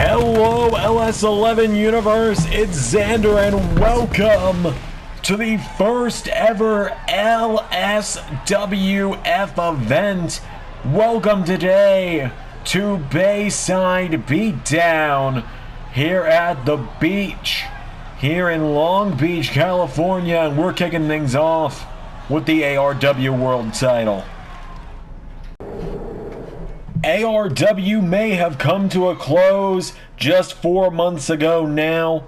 Hello, LS11 Universe, it's Zander, and welcome to the first ever LSWF event. Welcome today to Bayside Beatdown here at the beach here in Long Beach, California, and we're kicking things off with the ARW World title. ARW may have come to a close just 4 months ago now,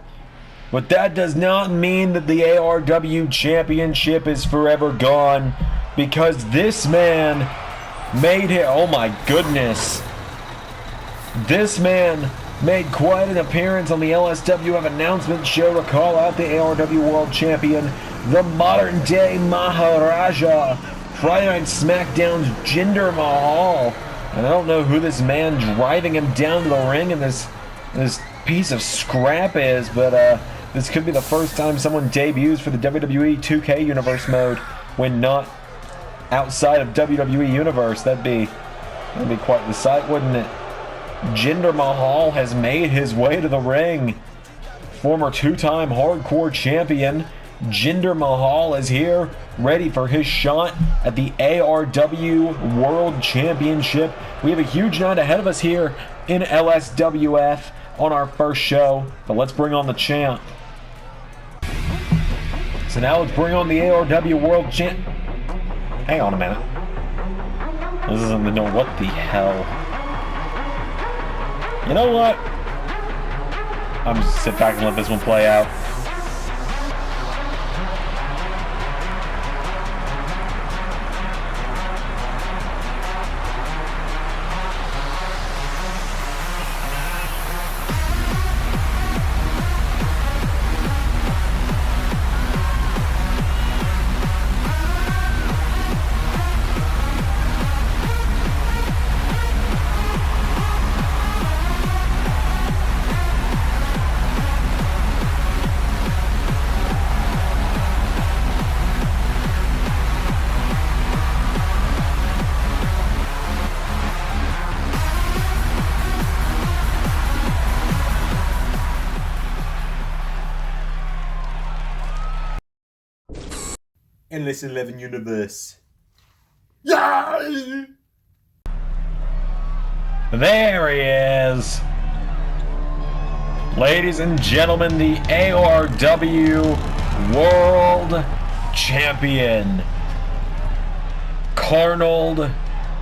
but that does not mean that the ARW Championship is forever gone, because this man made it. Oh my goodness. This man made quite an appearance on the LSWF announcement show to call out the ARW World Champion, the modern day Maharaja, Friday Night SmackDown's Jinder Mahal. And I don't know who this man driving him down to the ring in this piece of scrap is, but this could be the first time someone debuts for the WWE 2K Universe mode when not outside of WWE Universe. That'd be quite the sight, wouldn't it? Jinder Mahal has made his way to the ring. Former two-time hardcore champion Jinder Mahal is here, ready for his shot at the ARW World Championship. We have a huge night ahead of us here in LSWF on our first show, but let's bring on the champ. So now let's bring on the ARW World Champ. Hang on a minute. This doesn't know what the hell. You know what? I'm just sit back and let this one play out. LS11 Universe. Yeah! There he is. Ladies and gentlemen, the ARW World Champion, Carnold,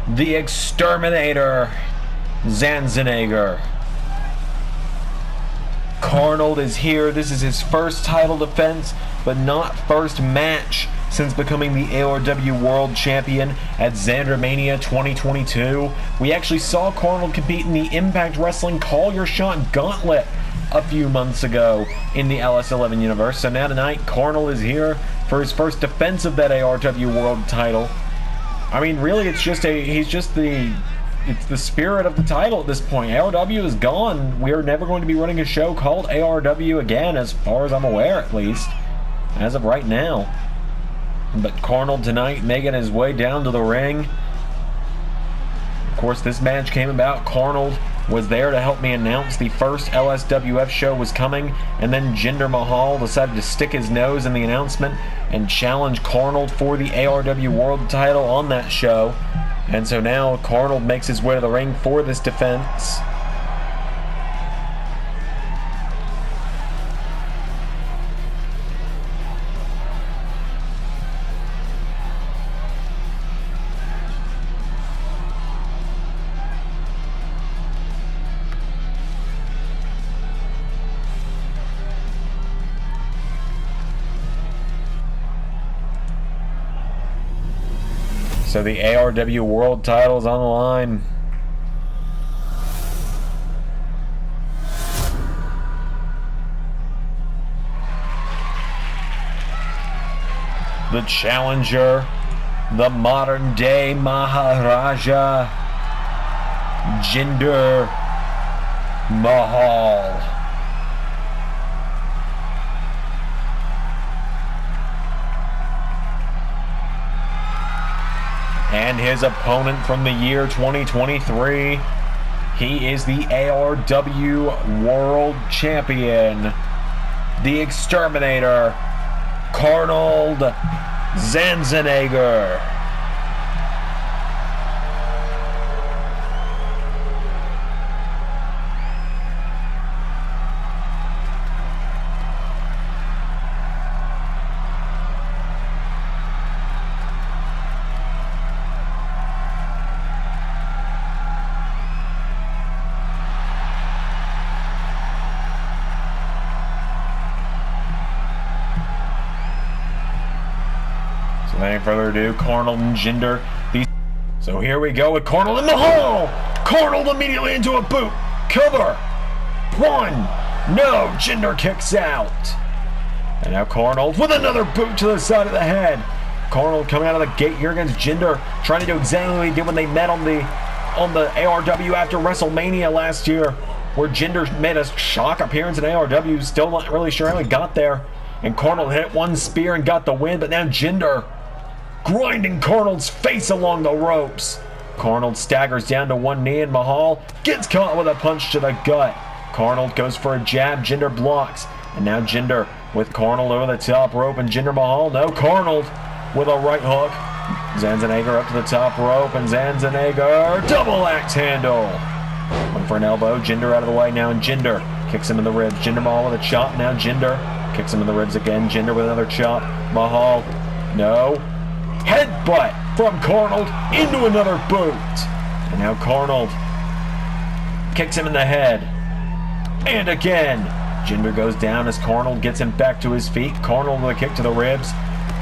the Exterminator, Zandzenegger. Carnold is here. This is his first title defense, but not first match since becoming the ARW World Champion at Zander Mania 2022. We actually saw Carnold compete in the Impact Wrestling Call Your Shot Gauntlet a few months ago in the LS11 Universe. So now tonight, Carnold is here for his first defense of that ARW World title. I mean, really, it's the spirit of the title at this point. ARW is gone. We are never going to be running a show called ARW again, as far as I'm aware, at least, as of right now. But Carnold tonight making his way down to the ring. Of course, this match came about. Carnold was there to help me announce the first LSWF show was coming, and then Jinder Mahal decided to stick his nose in the announcement and challenge Carnold for the ARW World title on that show. And so now Carnold makes his way to the ring for this defense. So the ARW World title is on the line. The challenger, the modern day Maharaja, Jinder Mahal. And his opponent from the year 2023, He is the ARW World Champion, the Exterminator, Carnold Zandzenegger. Without further ado, Carnold and Jinder. So here we go with Carnold and Mahal! Carnold immediately into a boot. Cover. One. No. Jinder kicks out. And now Carnold with another boot to the side of the head. Carnold coming out of the gate here against Jinder, trying to do exactly what he did when they met on the ARW after WrestleMania last year, where Jinder made a shock appearance in ARW. Still not really sure how he got there. And Carnold hit one spear and got the win, but now Jinder grinding Carnold's face along the ropes. Carnold staggers down to one knee and Mahal gets caught with a punch to the gut. Carnold goes for a jab, Jinder blocks. And now Jinder with Carnold over the top rope and Jinder Mahal. No, Carnold with a right hook. Zandzenegger up to the top rope and Zandzenegger double axe handle. Went for an elbow, Jinder out of the way now and Jinder kicks him in the ribs. Jinder Mahal with a chop, now Jinder kicks him in the ribs again. Jinder with another chop. Mahal, no. Headbutt from Carnold into another boot. And now Carnold kicks him in the head. And again. Jinder goes down as Carnold gets him back to his feet. Carnold with a kick to the ribs.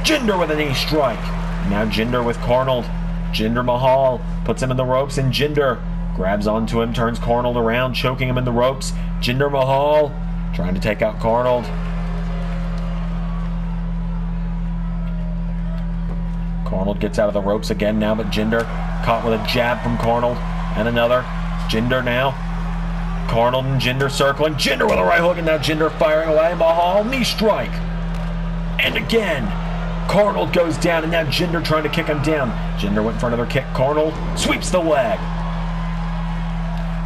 Jinder with a knee strike. And now Jinder with Carnold. Jinder Mahal puts him in the ropes and Jinder grabs onto him, turns Carnold around, choking him in the ropes. Jinder Mahal trying to take out Carnold. Carnold gets out of the ropes again now, but Jinder caught with a jab from Carnold and another. Jinder now. Carnold and Jinder circling. Jinder with a right hook and now Jinder firing away. Mahal, knee strike. And again. Carnold goes down and now Jinder trying to kick him down. Jinder went for another kick. Carnold sweeps the leg.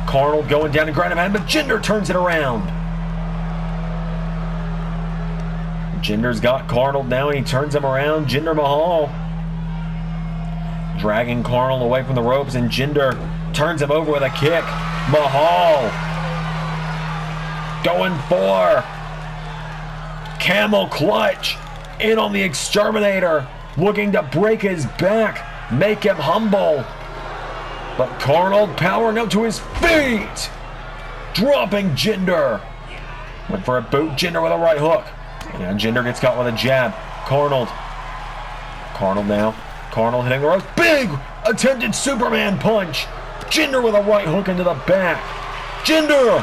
Carnold going down and grind him out, but Jinder turns it around. Jinder's got Carnold now and he turns him around. Jinder Mahal dragging Carnold away from the ropes and Jinder turns him over with a kick. Mahal going for camel clutch in on the Exterminator, looking to break his back, make him humble. But Carnold powering up to his feet, dropping Jinder. Went for a boot, Jinder with a right hook. And now Jinder gets caught with a jab. Carnold now. Carnold hitting the ropes. Big attempted Superman punch. Jinder with a right hook into the back. Jinder.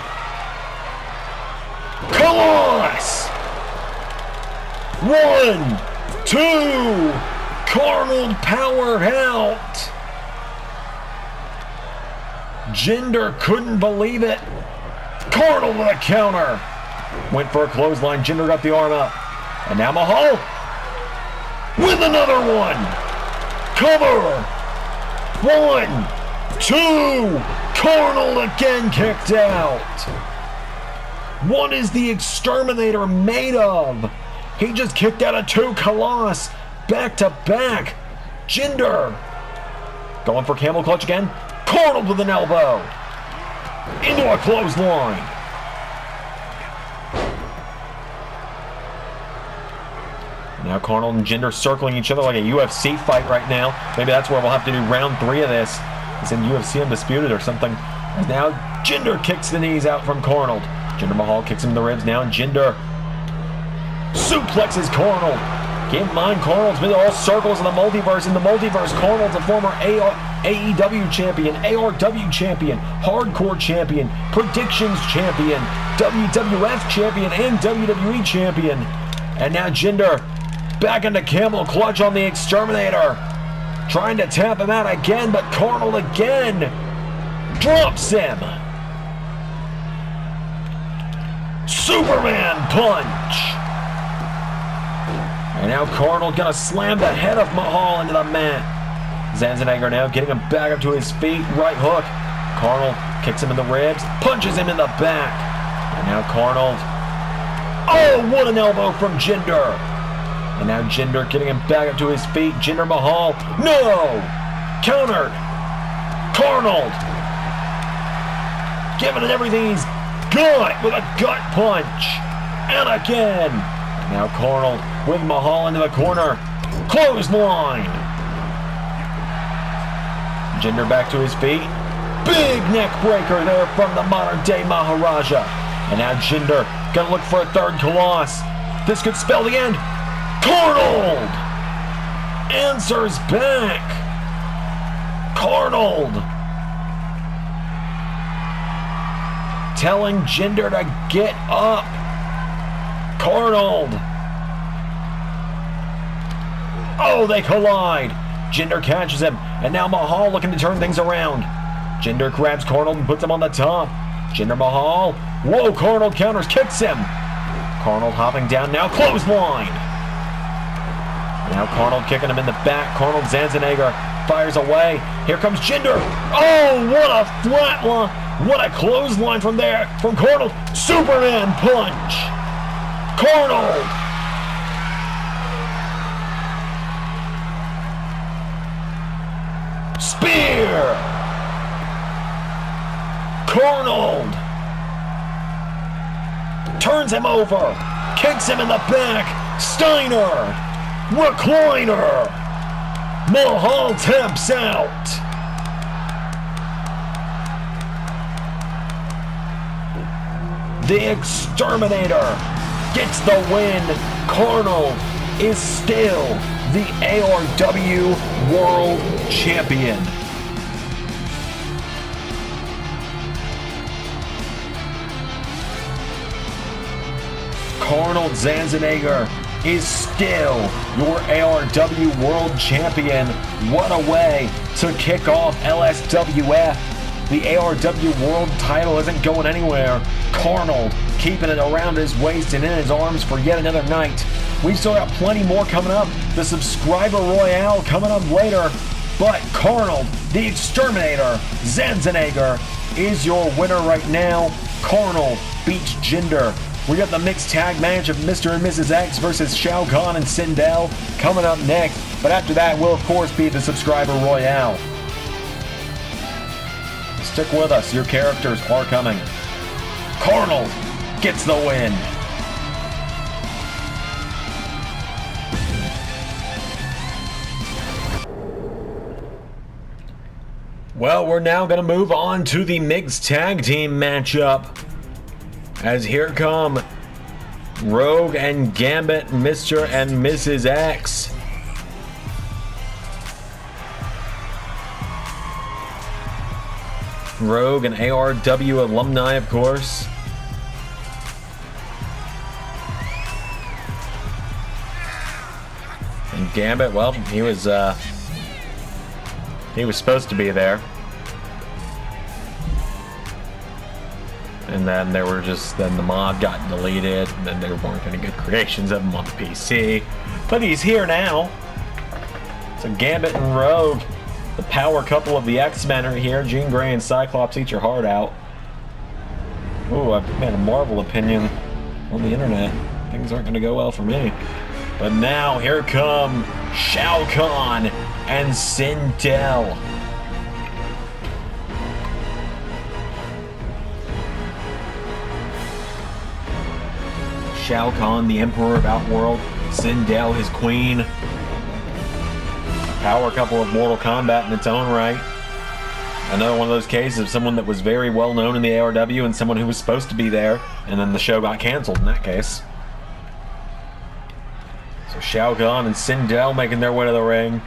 Coloss. 1, 2. Carnold powered out. Jinder couldn't believe it. Carnold with a counter. Went for a clothesline. Jinder got the arm up. And now Mahal with another one. Cover. 1, 2. Carnold again kicked out. What is the Exterminator made of? He just kicked out of 2 Coloss back to back. Jinder going for camel clutch again. Carnold with an elbow into a clothesline. Now Carnold and Jinder circling each other like a UFC fight right now. Maybe that's where we'll have to do round 3 of this. It's in UFC Undisputed or something. And now Jinder kicks the knees out from Carnold. Jinder Mahal kicks him in the ribs now, and Jinder suplexes Carnold. Keep in mind, Carnold's been all circles in the multiverse. In the multiverse, Carnold's a former AEW champion, ARW champion, hardcore champion, predictions champion, WWF champion, and WWE champion. And now Jinder back into camel clutch on the Exterminator. Trying to tap him out again, but Carnold again drops him. Superman punch. And now Carnold gonna slam the head of Mahal into the mat. Zandzenegger now getting him back up to his feet. Right hook. Carnold kicks him in the ribs, punches him in the back. And now Carnold. Oh, what an elbow from Jinder. And now Jinder getting him back up to his feet. Jinder Mahal. No! Countered. Carnold. Giving it everything he's got with a gut punch. And again. And now Carnold with Mahal into the corner. Clothesline. Jinder back to his feet. Big neck breaker there from the modern day Maharaja. And now Jinder gonna look for a third Colossus. This could spell the end. Carnold answers back. Carnold telling Jinder to get up. Carnold. Oh, they collide. Jinder catches him, and now Mahal looking to turn things around. Jinder grabs Carnold and puts him on the top. Jinder Mahal. Whoa, Carnold counters, kicks him. Carnold hopping down now, clothesline. Now Carnold kicking him in the back. Carnold Zandzenegger fires away. Here comes Jinder. Oh, what a flatline. What a clothesline from there. From Carnold. Superman punch. Carnold. Spear. Carnold turns him over. Kicks him in the back. Steiner. Recliner. Mahal taps out. The Exterminator gets the win. Carnold is still the ARW World Champion. Carnold Zandzenegger is still your ARW World Champion. What a way to kick off LSWF. The ARW World title isn't going anywhere. Carnold keeping it around his waist and in his arms for yet another night. We've still got plenty more coming up. The subscriber royale coming up later. But Carnold, the Exterminator, Zandzenegger, is your winner right now. Carnold beats Jinder. We got the mixed tag match of Mr. and Mrs. X versus Shao, Kahn, and Sindel coming up next. But after that will, of course, be the subscriber royale. Stick with us. Your characters are coming. Carnold gets the win. Well, we're now going to move on to the mixed tag team matchup. As here come Rogue and Gambit, Mr. and Mrs. X. Rogue and ARW alumni, of course. And Gambit, well, he was supposed to be there. And then then the mod got deleted, and then there weren't any good creations of him on the PC. But he's here now. So Gambit and Rogue, the power couple of the X-Men, are here. Jean Grey and Cyclops, eat your heart out. Ooh, I've made a Marvel opinion on the internet. Things aren't going to go well for me. But now, here come Shao Kahn and Sindel. Shao Kahn, the Emperor of Outworld. Sindel, his queen. Power couple of Mortal Kombat in its own right. Another one of those cases of someone that was very well known in the ARW and someone who was supposed to be there, and then the show got canceled in that case. So Shao Kahn and Sindel making their way to the ring.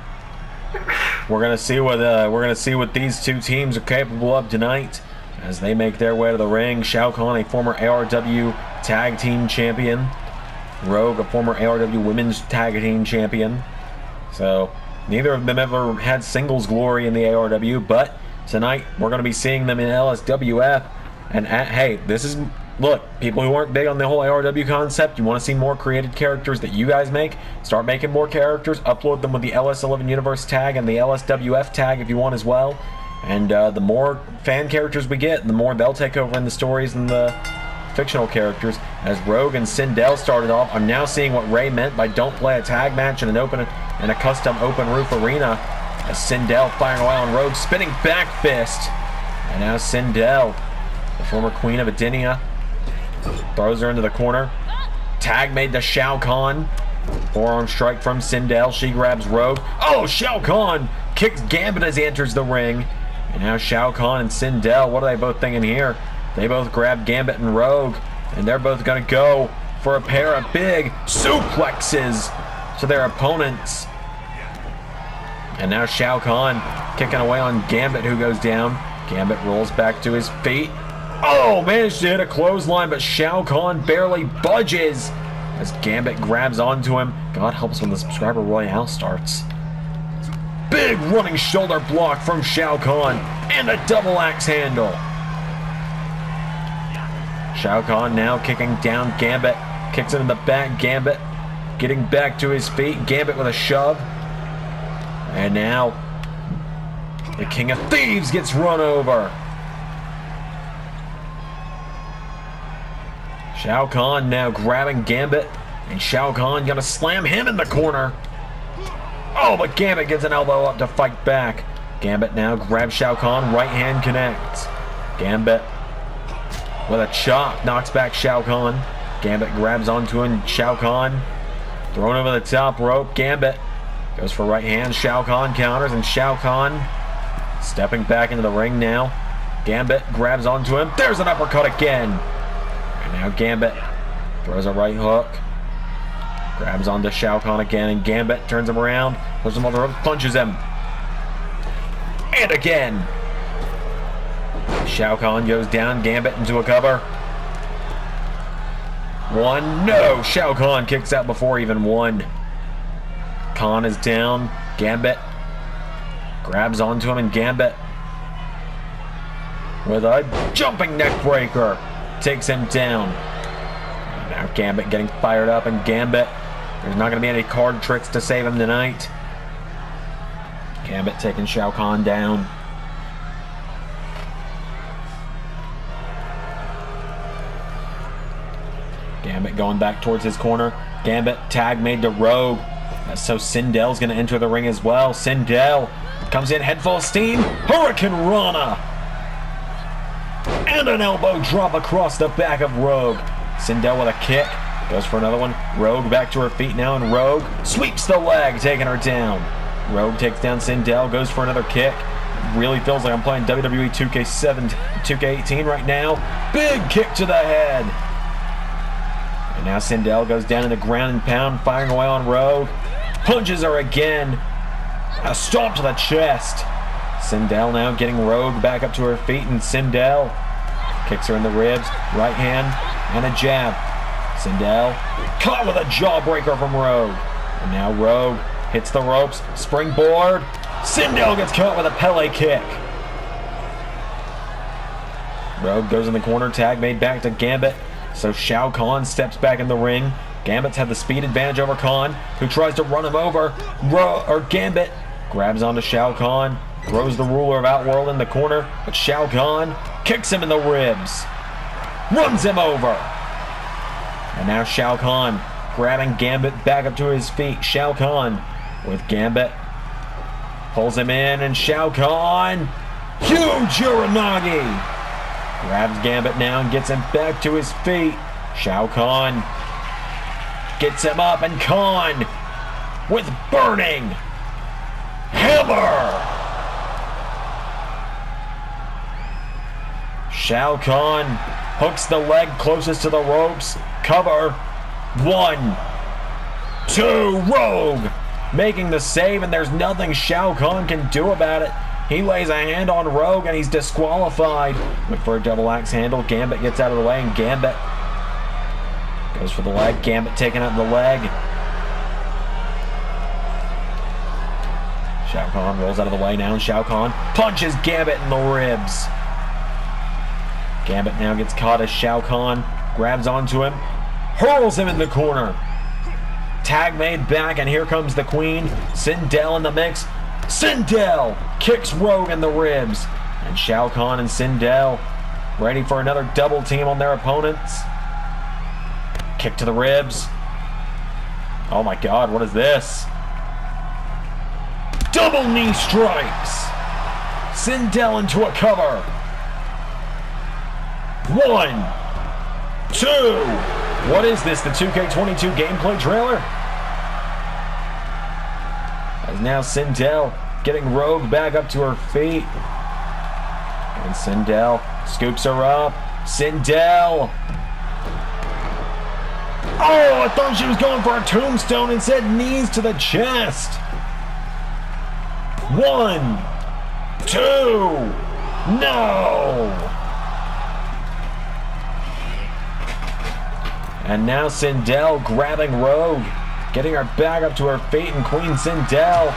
We're gonna see what these two teams are capable of tonight as they make their way to the ring. Shao Kahn, a former ARW Tag Team Champion. Rogue, a former ARW Women's Tag Team Champion. So neither of them ever had singles glory in the ARW, but tonight we're going to be seeing them in LSWF. And hey, look, people who aren't big on the whole ARW concept, you want to see more created characters that you guys make, start making more characters, upload them with the LS11 Universe tag and the LSWF tag if you want as well. And the more fan characters we get, the more they'll take over in the stories and the fictional characters. As Rogue and Sindel started off, I'm now seeing what Ray meant by don't play a tag match in a custom open roof arena. As Sindel firing away on Rogue, spinning back fist. And now Sindel, the former queen of Adinia, throws her into the corner. Tag made to Shao Kahn. Forearm strike from Sindel. She grabs Rogue. Oh, Shao Kahn kicks Gambit as he enters the ring. And now Shao Kahn and Sindel, what are they both thinking here? They both grab Gambit and Rogue, and they're both going to go for a pair of big suplexes to their opponents. And now Shao Kahn kicking away on Gambit, who goes down. Gambit rolls back to his feet. Oh, managed to hit a clothesline, but Shao Kahn barely budges as Gambit grabs onto him. God help us when the subscriber royale starts. Big running shoulder block from Shao Kahn and a double axe handle. Shao Kahn now kicking down Gambit. Kicks him in the back. Gambit getting back to his feet. Gambit with a shove. And now the King of Thieves gets run over. Shao Kahn now grabbing Gambit. And Shao Kahn gonna slam him in the corner. Oh, but Gambit gets an elbow up to fight back. Gambit now grabs Shao Kahn. Right hand connects. Gambit with a chop knocks back Shao Kahn. Gambit grabs onto him. Shao Kahn thrown over the top rope. Gambit goes for right hand. Shao Kahn counters, and Shao Kahn stepping back into the ring now. Gambit grabs onto him. There's an uppercut again. And now Gambit throws a right hook. Grabs onto Shao Kahn again, and Gambit turns him around. Puts him on the rope. Punches him. And again. Shao Kahn goes down. Gambit into a cover. One. No. Shao Kahn kicks out before even one. Kahn is down. Gambit grabs onto him, and Gambit with a jumping neck breaker takes him down. Now Gambit getting fired up, and Gambit, there's not going to be any card tricks to save him tonight. Gambit taking Shao Kahn down. Gambit going back towards his corner. Gambit tag made to Rogue. So Sindel's going to enter the ring as well. Sindel comes in head full of steam. Hurricane Rana. And an elbow drop across the back of Rogue. Sindel with a kick. Goes for another one. Rogue back to her feet now, and Rogue sweeps the leg, taking her down. Rogue takes down Sindel. Goes for another kick. Really feels like I'm playing WWE 2K18 right now. Big kick to the head. And now Sindel goes down in the ground and pound, firing away on Rogue. Punches her again. A stomp to the chest. Sindel now getting Rogue back up to her feet, and Sindel kicks her in the ribs. Right hand and a jab. Sindel caught with a jawbreaker from Rogue. And now Rogue hits the ropes. Springboard. Sindel gets caught with a Pele kick. Rogue goes in the corner. Tag made back to Gambit. So Shao Kahn steps back in the ring. Gambit's had the speed advantage over Kahn, who tries to run him over. Gambit grabs onto Shao Kahn, throws the ruler of Outworld in the corner, but Shao Kahn kicks him in the ribs, runs him over. And now Shao Kahn grabbing Gambit back up to his feet. Shao Kahn with Gambit pulls him in, and Shao Kahn, huge Uranagi. Grabs Gambit now and gets him back to his feet. Shao Kahn gets him up, and Kahn with burning hammer. Shao Kahn hooks the leg closest to the ropes. Cover. 1, 2. Rogue making the save, and there's nothing Shao Kahn can do about it. He lays a hand on Rogue, and he's disqualified. Look for a double axe handle. Gambit gets out of the way, and Gambit goes for the leg. Gambit taking out the leg. Shao Kahn rolls out of the way now, and Shao Kahn punches Gambit in the ribs. Gambit now gets caught as Shao Kahn grabs onto him, hurls him in the corner. Tag made back, and here comes the Queen. Sindel in the mix. Sindel kicks Rogue in the ribs. And Shao Kahn and Sindel ready for another double team on their opponents. Kick to the ribs. Oh my god, what is this? Double knee strikes. Sindel into a cover. 1, 2. What is this, the 2K22 gameplay trailer? As now Sindel getting Rogue back up to her feet. And Sindel scoops her up. Sindel. Oh, I thought she was going for a tombstone and said knees to the chest. 1, 2. No. And now Sindel grabbing Rogue, getting her back up to her feet, and Queen Sindel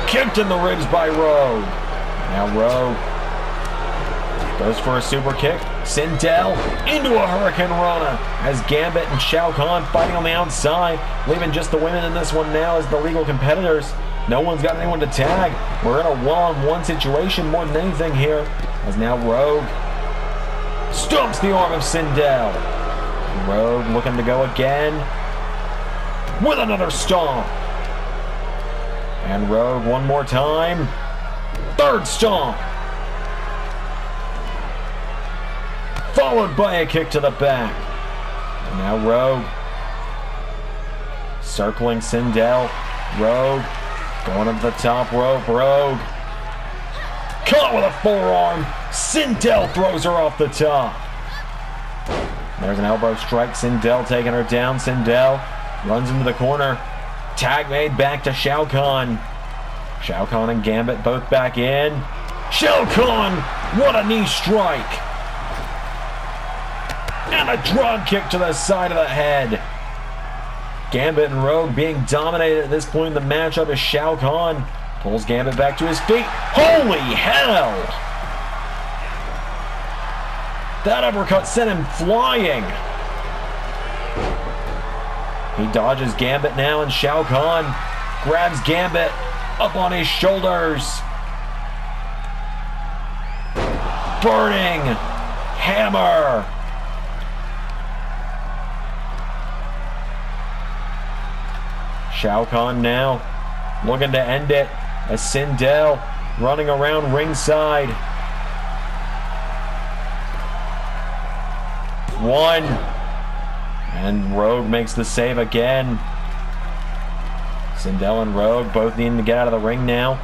kicked in the ribs by Rogue. Now Rogue goes for a super kick. Sindel into a Hurricane Rana as Gambit and Shao Kahn fighting on the outside, leaving just the women in this one now as the legal competitors. No one's got anyone to tag. We're in a one-on-one situation more than anything here, as now Rogue stomps the arm of Sindel. Rogue looking to go again with another stomp. And Rogue one more time. Third stomp. Followed by a kick to the back. And now Rogue circling Sindel. Rogue going up the top rope. Rogue caught with a forearm. Sindel throws her off the top. There's an elbow strike. Sindel taking her down. Sindel runs into the corner. Tag made back to Shao Kahn. Shao Kahn and Gambit both back in. Shao Kahn, what a knee strike. And a drop kick to the side of the head. Gambit and Rogue being dominated at this point in the matchup as Shao Kahn pulls Gambit back to his feet. Holy hell! That uppercut sent him flying. He dodges Gambit now, and Shao Kahn grabs Gambit up on his shoulders. Burning hammer. Shao Kahn now looking to end it as Sindel running around ringside. 1. And Rogue makes the save again. Sindel and Rogue both needing to get out of the ring now.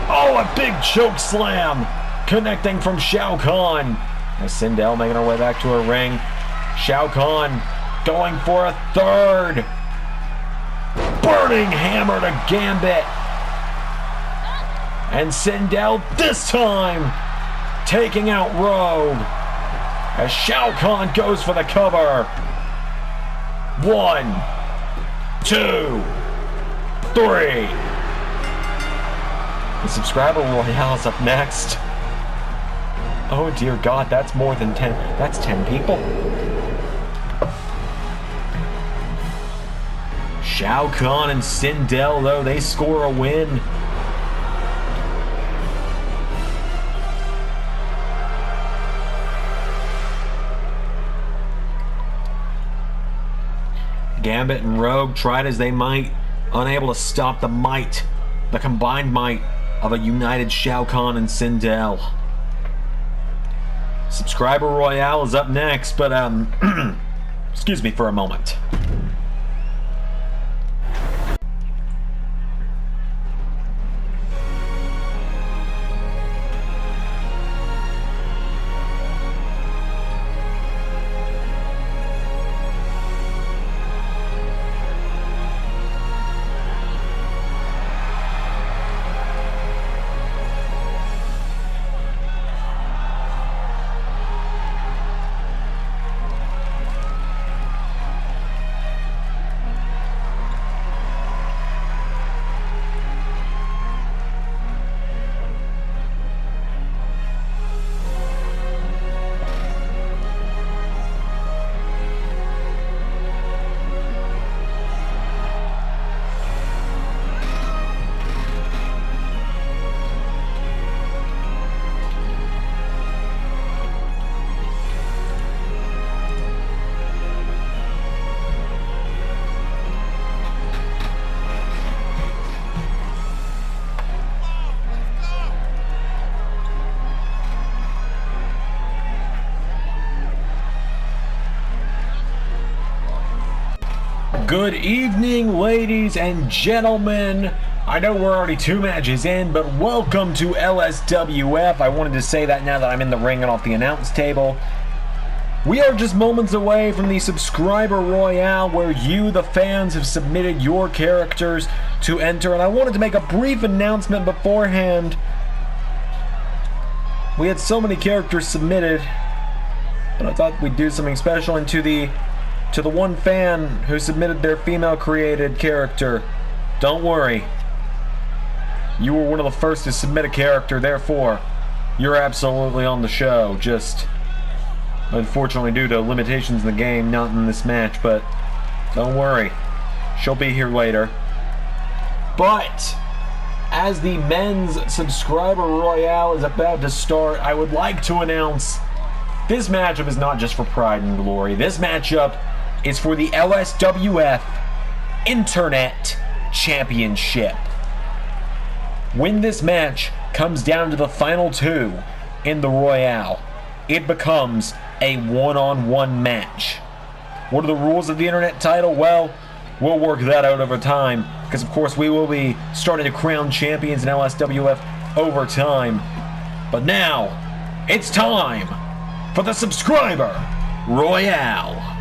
Oh, a big choke slam connecting from Shao Kahn. As Sindel making her way back to her ring. Shao Kahn going for a third. Burning hammer to Gambit. And Sindel this time taking out Rogue as Shao Kahn goes for the cover. 1, 2, 3. The subscriber royale is up next. Oh dear God, that's more than 10. That's 10 people. Shao Kahn and Sindel, though, they score a win. Gambit and Rogue tried as they might, unable to stop the might, the combined might of a united Shao Kahn and Sindel. Subscriber Royale is up next, but excuse me for a moment. Good evening, ladies and gentlemen. I know we're already 2 matches in, but welcome to LSWF. I wanted to say that now that I'm in the ring and off the announce table. We are just moments away from the subscriber royale where you, the fans, have submitted your characters to enter. And I wanted to make a brief announcement beforehand. We had so many characters submitted, but I thought we'd do something special. And to the one fan who submitted their female-created character, don't worry. You were one of the first to submit a character, therefore, you're absolutely on the show. Just, unfortunately, due to limitations in the game, not in this match, but don't worry. She'll be here later. But, as the men's subscriber royale is about to start, I would like to announce this matchup is not just for pride and glory. This matchup is for the LSWF Internet Championship. When this match comes down to the final 2 in the Royale, it becomes a one-on-one match. What are the rules of the Internet title? Well, we'll work that out over time, because of course we will be starting to crown champions in LSWF over time. But now, it's time for the Subscriber Royale.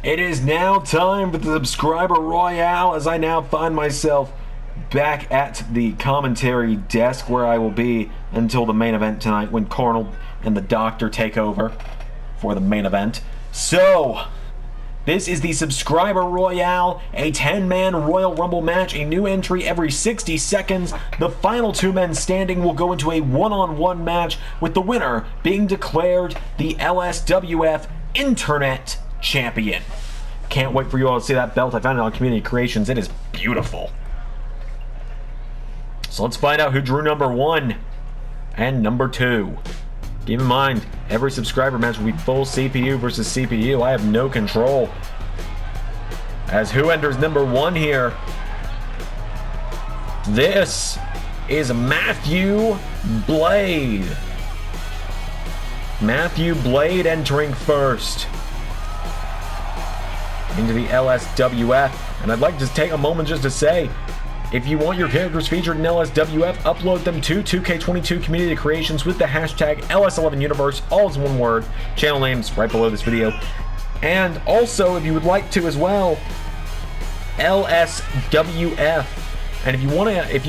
It is now time for the Subscriber Royale, as I now find myself back at the commentary desk where I will be until the main event tonight, when Carnold and the Doctor take over for the main event. So, this is the Subscriber Royale, a 10-man Royal Rumble match, a new entry every 60 seconds. The final 2 men standing will go into a one-on-one match, with the winner being declared the LSWF Internet Champion. Can't wait for you all to see that belt. I found it on Community Creations. It is beautiful. So let's find out who drew number 1 and number 2. Keep in mind, every subscriber match will be full CPU versus CPU. I have no control. As who enters number 1 here? This is Matthew Blade. Matthew Blade entering first into the LSWF. And I'd like to take a moment just to say, if you want your characters featured in LSWF, upload them to 2K22 Community Creations with the hashtag LS11 Universe, all is one word. Channel names right below this video. And also, if you would like to as well, LSWF. And if you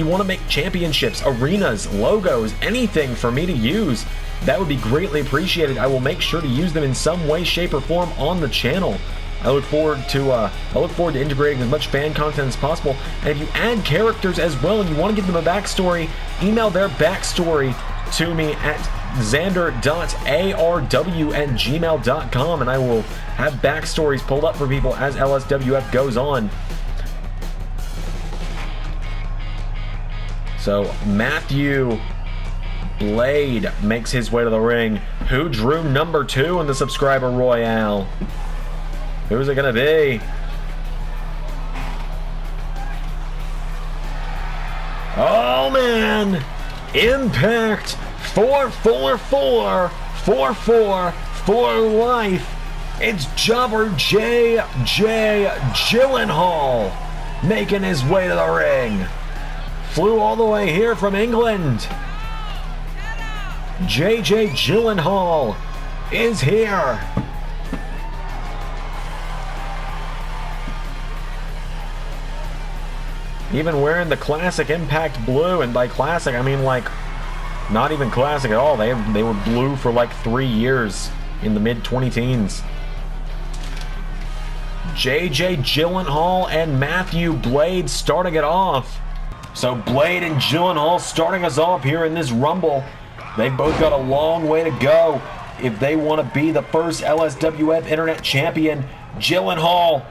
want to make championships, arenas, logos, anything for me to use, that would be greatly appreciated. I will make sure to use them in some way, shape, or form on the channel. I look forward to integrating as much fan content as possible. And if you add characters as well and you want to give them a backstory, email their backstory to me at zander.arw@gmail.com, and I will have backstories pulled up for people as LSWF goes on. So Matthew Blade makes his way to the ring. Who drew number 2 in the Subscriber Royale? Who's it gonna be? Oh man! Impact 444 for life. It's Jobber JJ Gyllenhaal making his way to the ring. Flew all the way here from England. JJ Gyllenhaal is here. Even wearing the classic Impact blue, and by classic I mean like not even classic at all. They were blue for like 3 years in the mid-2010s. JJ Gyllenhaal and Matthew Blade starting it off. So Blade and Gyllenhaal starting us off here in this Rumble. They've both got a long way to go if they want to be the first LSWF Internet Champion. Gyllenhaal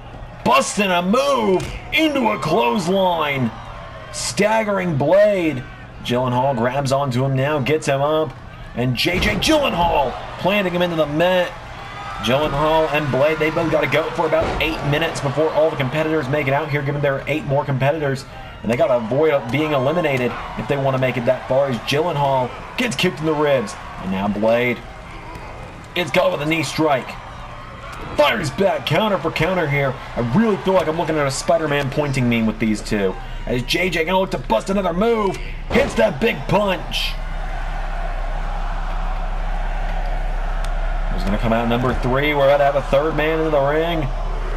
busting a move into a clothesline. Staggering Blade. Gyllenhaal grabs onto him now, gets him up. And JJ Gyllenhaal planting him into the mat. Gyllenhaal and Blade, they both got to go for about 8 minutes before all the competitors make it out here, given there are 8 more competitors. And they got to avoid being eliminated if they want to make it that far, as Gyllenhaal gets kicked in the ribs. And now Blade is caught with a knee strike. Fires back, counter for counter here. I really feel like I'm looking at a Spider-Man pointing meme with these two. As JJ gonna look to bust another move, hits that big punch. He's gonna come out number 3. We're about to have a third man in the ring.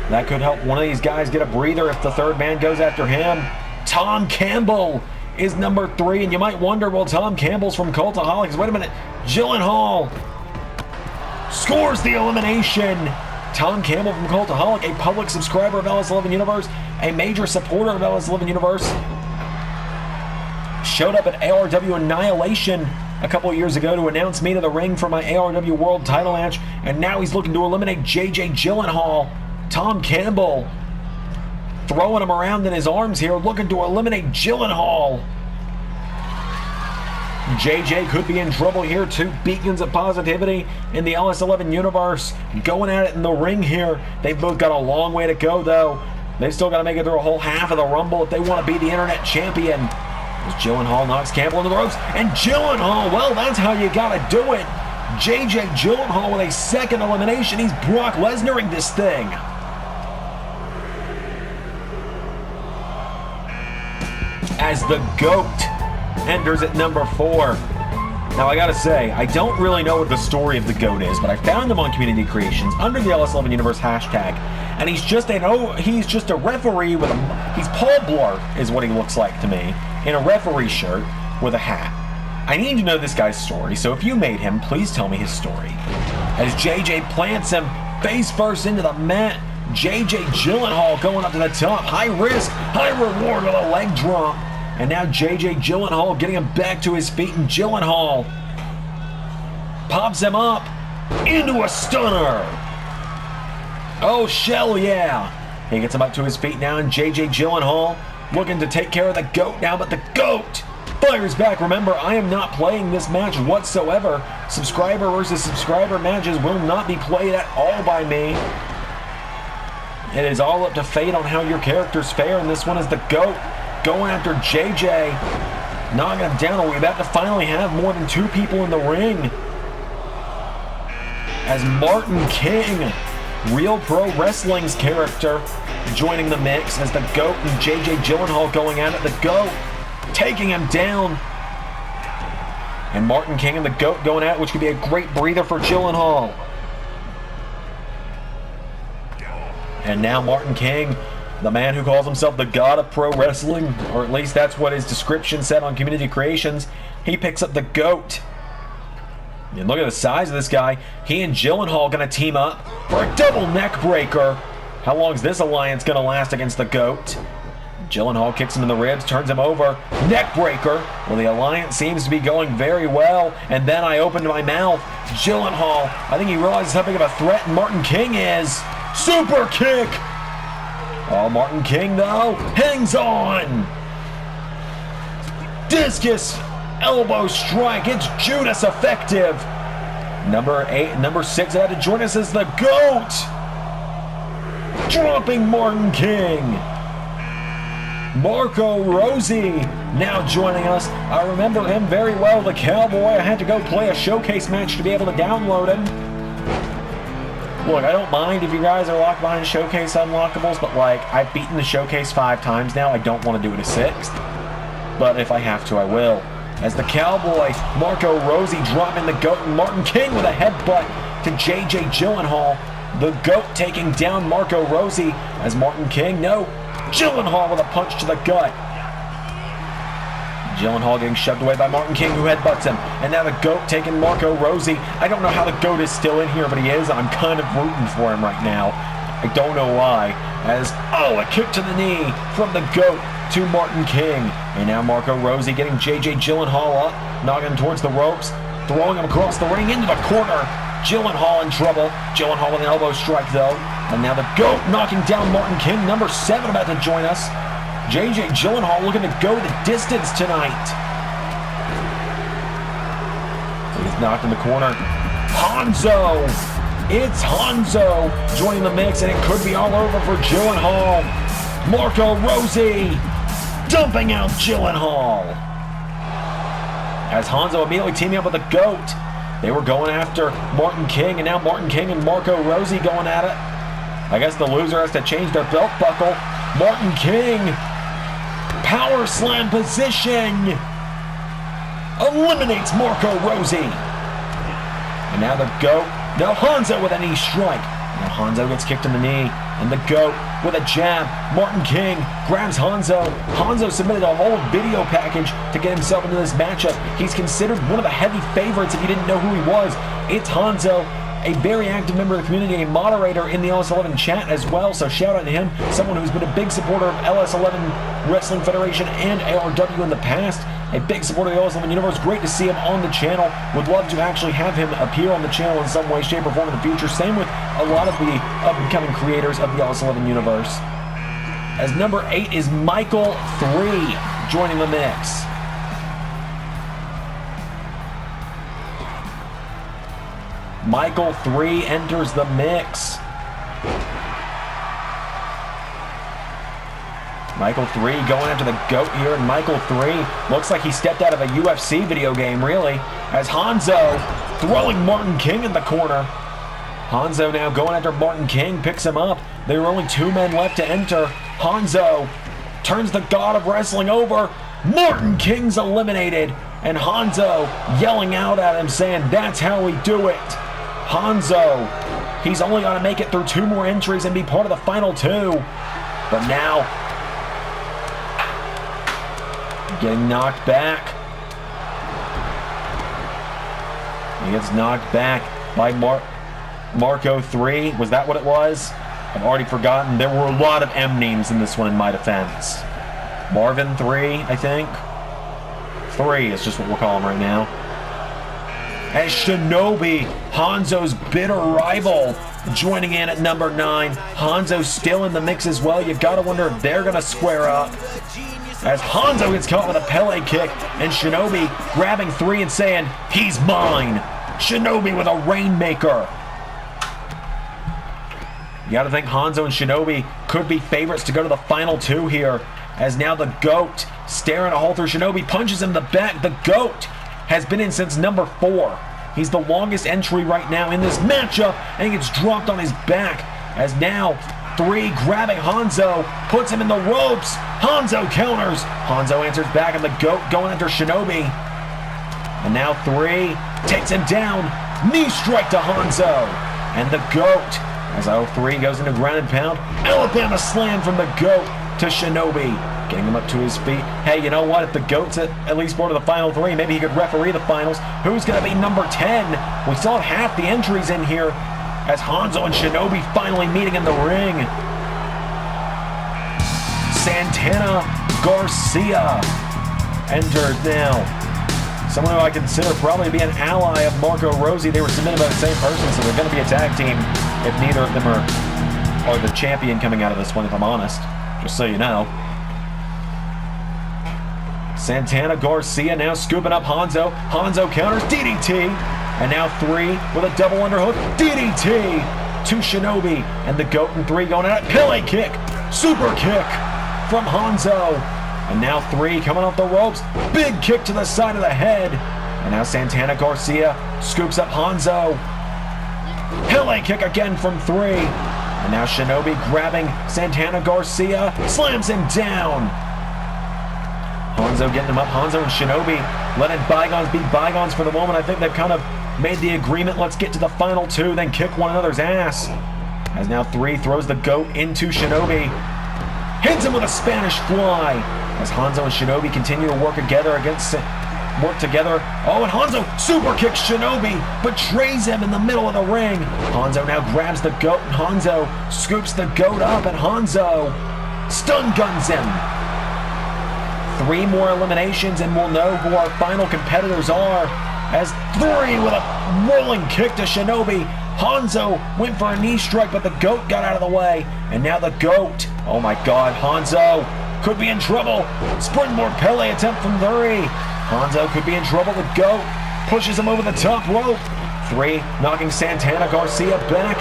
That could help one of these guys get a breather if the third man goes after him. Tom Campbell is number 3, and you might wonder, well, Tom Campbell's from Cultaholics. Wait a minute, Gyllenhaal scores the elimination. Tom Campbell from Cultaholic, a public subscriber of LS11 Universe, a major supporter of LS11 Universe, showed up at ARW Annihilation a couple of years ago to announce me to the ring for my ARW World title match, and now he's looking to eliminate JJ Gyllenhaal. Tom Campbell throwing him around in his arms here, looking to eliminate Gyllenhaal. JJ could be in trouble here. 2 beacons of positivity in the LS11 Universe going at it in the ring here. They've both got a long way to go, though. They've still got to make it through a whole half of the Rumble if they want to be the Internet Champion. As Gyllenhaal knocks Campbell into the ropes, and Gyllenhaal, well, that's how you got to do it. JJ Gyllenhaal with a second elimination. He's Brock Lesnaring this thing. As the GOAT enters at number 4. Now I gotta say, I don't really know what the story of the GOAT is, but I found him on Community Creations under the LS11 Universe hashtag, and he's just a referee with he's Paul Blart is what he looks like to me, in a referee shirt with a hat. I need to know this guy's story, so if you made him, please tell me his story. As JJ plants him face first into the mat, JJ Gyllenhaal going up to the top, high risk, high reward with a leg drop. And now JJ Gyllenhaal getting him back to his feet, and Gyllenhaal pops him up into a stunner. Oh, shell yeah. He gets him up to his feet now, and JJ Gyllenhaal looking to take care of the GOAT now, but the GOAT fires back. Remember, I am not playing this match whatsoever. Subscriber versus subscriber matches will not be played at all by me. It is all up to fate on how your characters fare, and this one is the GOAT going after JJ, knocking him down. Are we about to finally have more than 2 people in the ring? As Martin King, Real Pro Wrestling's character, joining the mix as the GOAT and JJ Gyllenhaal going at it. The GOAT taking him down. And Martin King and the GOAT going at it, which could be a great breather for Gyllenhaal. And now Martin King, the man who calls himself the God of Pro Wrestling, or at least that's what his description said on Community Creations, he picks up the GOAT. And look at the size of this guy. He and Gyllenhaal going to team up for a double neck breaker. How long is this alliance going to last against the GOAT? Gyllenhaal kicks him in the ribs, turns him over. Neck breaker. Well, the alliance seems to be going very well. And then I opened my mouth. Gyllenhaal, I think he realizes how big of a threat Martin King is. Super kick. Oh, Martin King, though, hangs on. Discus elbow strike. It's Judas effective. Number 6 about to join us is the GOAT. Dropping Martin King. Marco Rossi now joining us. I remember him very well, the Cowboy. I had to go play a showcase match to be able to download him. Look, I don't mind if you guys are locked behind showcase unlockables, but like, I've beaten the showcase 5 times now. I don't want to do it a 6th, but if I have to, I will. As the Cowboy, Marco Rossi dropping the GOAT, and Martin King with a headbutt to JJ Gyllenhaal. The GOAT taking down Marco Rossi as Martin King, no, Gyllenhaal with a punch to the gut. Gyllenhaal getting shoved away by Martin King, who headbutts him. And now the GOAT taking Marco Rossi. I don't know how the GOAT is still in here, but he is. I'm kind of rooting for him right now. I don't know why. As, oh, a kick to the knee from the GOAT to Martin King. And now Marco Rossi getting JJ Gyllenhaal up, knocking him towards the ropes, throwing him across the ring into the corner. Gyllenhaal in trouble. Gyllenhaal with an elbow strike, though. And now the GOAT knocking down Martin King. Number 7 about to join us. JJ Gyllenhaal looking to go the distance tonight. He's knocked in the corner. Hanzo! It's Hanzo joining the mix, and it could be all over for Gyllenhaal. Marco Rossi dumping out Gyllenhaal. As Hanzo immediately teaming up with the GOAT. They were going after Martin King, and now Martin King and Marco Rossi going at it. I guess the loser has to change their belt buckle. Martin King, power slam position, eliminates Marco Rossi. And now the GOAT, now Hanzo with a knee strike. Now Hanzo gets kicked in the knee, and the GOAT with a jab. Martin King grabs Hanzo. Hanzo submitted a whole video package to get himself into this matchup. He's considered one of the heavy favorites if you didn't know who he was. It's Hanzo, a very active member of the community, a moderator in the LS11 chat as well, so shout out to him, someone who's been a big supporter of LS11 Wrestling Federation and ARW in the past, a big supporter of the LS11 Universe. Great to see him on the channel. Would love to actually have him appear on the channel in some way, shape, or form in the future. Same with a lot of the up-and-coming creators of the LS11 Universe. As number 8 is Michael 3 joining the mix. Michael 3 enters the mix. Michael 3 going after the GOAT here, and Michael 3 looks like he stepped out of a UFC video game, really, as Hanzo throwing Martin King in the corner. Hanzo now going after Martin King, picks him up. There are only 2 men left to enter. Hanzo turns the God of Wrestling over. Martin King's eliminated, and Hanzo yelling out at him saying, "That's how we do it." Hanzo, he's only got to make it through 2 more entries and be part of the final 2. But now, getting knocked back. He gets knocked back by Marco 3. Was that what it was? I've already forgotten. There were a lot of M names in this one in my defense. Marvin 3, I think. 3 is just what we'll call him right now. As Shinobi, Hanzo's bitter rival, joining in at number 9. Hanzo's still in the mix as well. You've got to wonder if they're going to square up. As Hanzo gets caught with a Pele kick, and Shinobi grabbing 3 and saying, "He's mine." Shinobi with a Rainmaker. You got to think Hanzo and Shinobi could be favorites to go to the final 2 here. As now the GOAT staring a hole through Shinobi, punches him in the back. The GOAT has been in since number 4. He's the longest entry right now in this matchup, and he gets dropped on his back. As now 3 grabbing Hanzo, puts him in the ropes. Hanzo counters. Hanzo answers back, and the GOAT going after Shinobi. And now 3 takes him down. Knee strike to Hanzo. And the GOAT, as 3 goes into ground and pound, Alabama slam from the GOAT to Shinobi, getting him up to his feet. Hey, you know what? If the GOAT's at least part of the final 3, maybe he could referee the finals. Who's going to be number 10? We still have half the entries in here, as Hanzo and Shinobi finally meeting in the ring. Santana Garcia enters now. Someone who I consider probably to be an ally of Marco Rossi. They were submitted by the same person, so they're going to be a tag team if neither of them are the champion coming out of this one, if I'm honest. Just so you know. Santana Garcia now scooping up Hanzo. Hanzo counters DDT. And now 3 with a double underhook. DDT to Shinobi. And the GOAT and 3 going at it. Pele kick. Super kick from Hanzo. And now 3 coming off the ropes. Big kick to the side of the head. And now Santana Garcia scoops up Hanzo. Pele kick again from 3. And now Shinobi grabbing Santana Garcia, slams him down. Hanzo getting him up. Hanzo and Shinobi letting bygones be bygones for the moment. I think they've kind of made the agreement. Let's get to the final 2, then kick one another's ass. As now 3 throws the GOAT into Shinobi. Hits him with a Spanish fly. As Hanzo and Shinobi continue to work together. Oh, and Hanzo super kicks Shinobi, betrays him in the middle of the ring. Hanzo now grabs the GOAT, and Hanzo scoops the GOAT up, and Hanzo stun guns him. 3 more eliminations, and we'll know who our final competitors are. As 3 with a rolling kick to Shinobi. Hanzo went for a knee strike, but the GOAT got out of the way. And now the GOAT. Oh my God, Hanzo could be in trouble. Springboard Pele attempt from 3. Hanzo could be in trouble. The GOAT pushes him over the top rope. 3 knocking Santana Garcia back.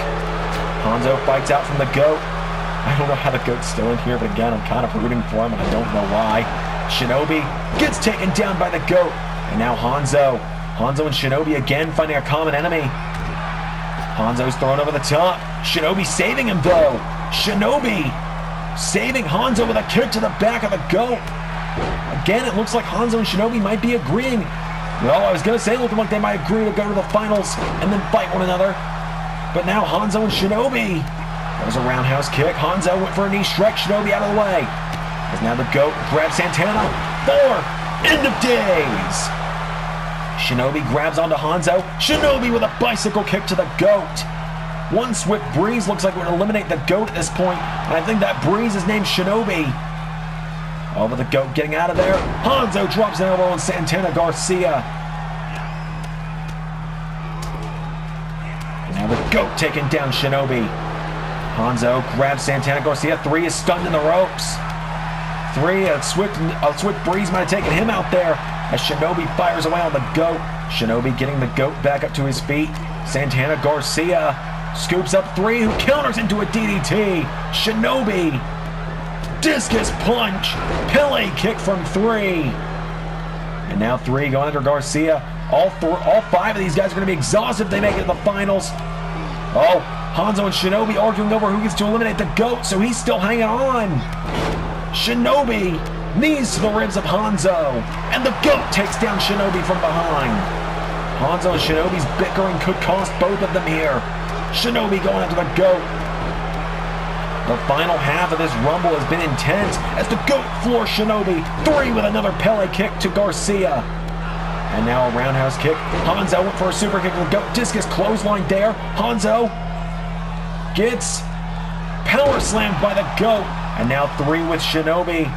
Hanzo fights out from the GOAT. I don't know how the GOAT's still in here, but again, I'm kind of rooting for him, and I don't know why. Shinobi gets taken down by the GOAT. And now Hanzo Hanzo and Shinobi again finding a common enemy. Hanzo's thrown over the top. Shinobi saving him though. Shinobi saving Hanzo with a kick to the back of the goat. Again, it looks like Hanzo and Shinobi might be agreeing. Well, I was going to say looking like they might agree to go to the finals and then fight one another. But now Hanzo and Shinobi. That was a roundhouse kick. Hanzo went for a knee strike. Shinobi out of the way. As now the goat grabs Santana. 4. End of days. Shinobi grabs onto Hanzo. Shinobi with a bicycle kick to the goat. One swift breeze looks like it would eliminate the goat at this point. And I think that breeze is named Shinobi. Over the goat getting out of there. Hanzo drops an elbow on Santana Garcia. Now the goat taking down Shinobi. Hanzo grabs Santana Garcia. 3 is stunned in the ropes. 3, a swift breeze might have taken him out there as Shinobi fires away on the goat. Shinobi getting the goat back up to his feet. Santana Garcia scoops up 3, who counters into a DDT. Shinobi, discus punch, Pele kick from 3. And now 3 going under Garcia. All 5 of these guys are going to be exhausted if they make it to the finals. Oh, Hanzo and Shinobi arguing over who gets to eliminate the goat, so he's still hanging on. Shinobi knees to the ribs of Hanzo, and the goat takes down Shinobi from behind. Hanzo and Shinobi's bickering could cost both of them here. Shinobi going after the goat. The final half of this rumble has been intense as the goat floors Shinobi. 3 with another Pele kick to Garcia. And now a roundhouse kick. Hanzo went for a super kick to the goat. Discus clothesline there. Hanzo gets power slammed by the goat. And now 3 with Shinobi.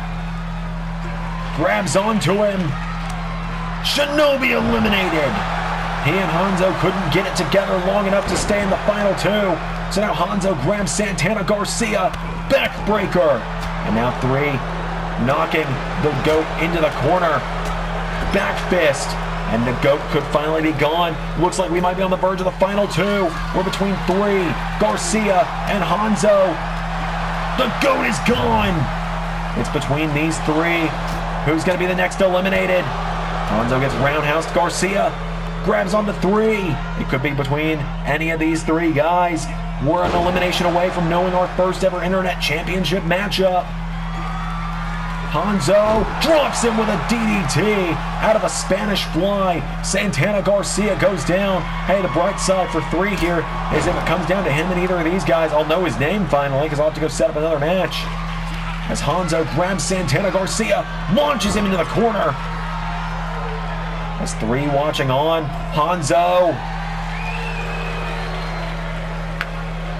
Grabs onto him. Shinobi eliminated. He and Hanzo couldn't get it together long enough to stay in the final 2. So now Hanzo grabs Santana Garcia. Backbreaker. And now 3 knocking the goat into the corner. Back fist. And the goat could finally be gone. Looks like we might be on the verge of the final 2. We're between 3, Garcia and Hanzo. The goat is gone. It's between these 3. Who's going to be the next eliminated? Hanzo gets roundhoused. Garcia grabs onto 3. It could be between any of these 3 guys. We're an elimination away from knowing our first ever Internet Championship matchup. Hanzo drops him with a DDT out of a Spanish fly. Santana Garcia goes down. Hey, the bright side for 3 here is if it comes down to him and either of these guys, I'll know his name finally because I'll have to go set up another match. As Hanzo grabs Santana Garcia, launches him into the corner. As 3 watching on, Hanzo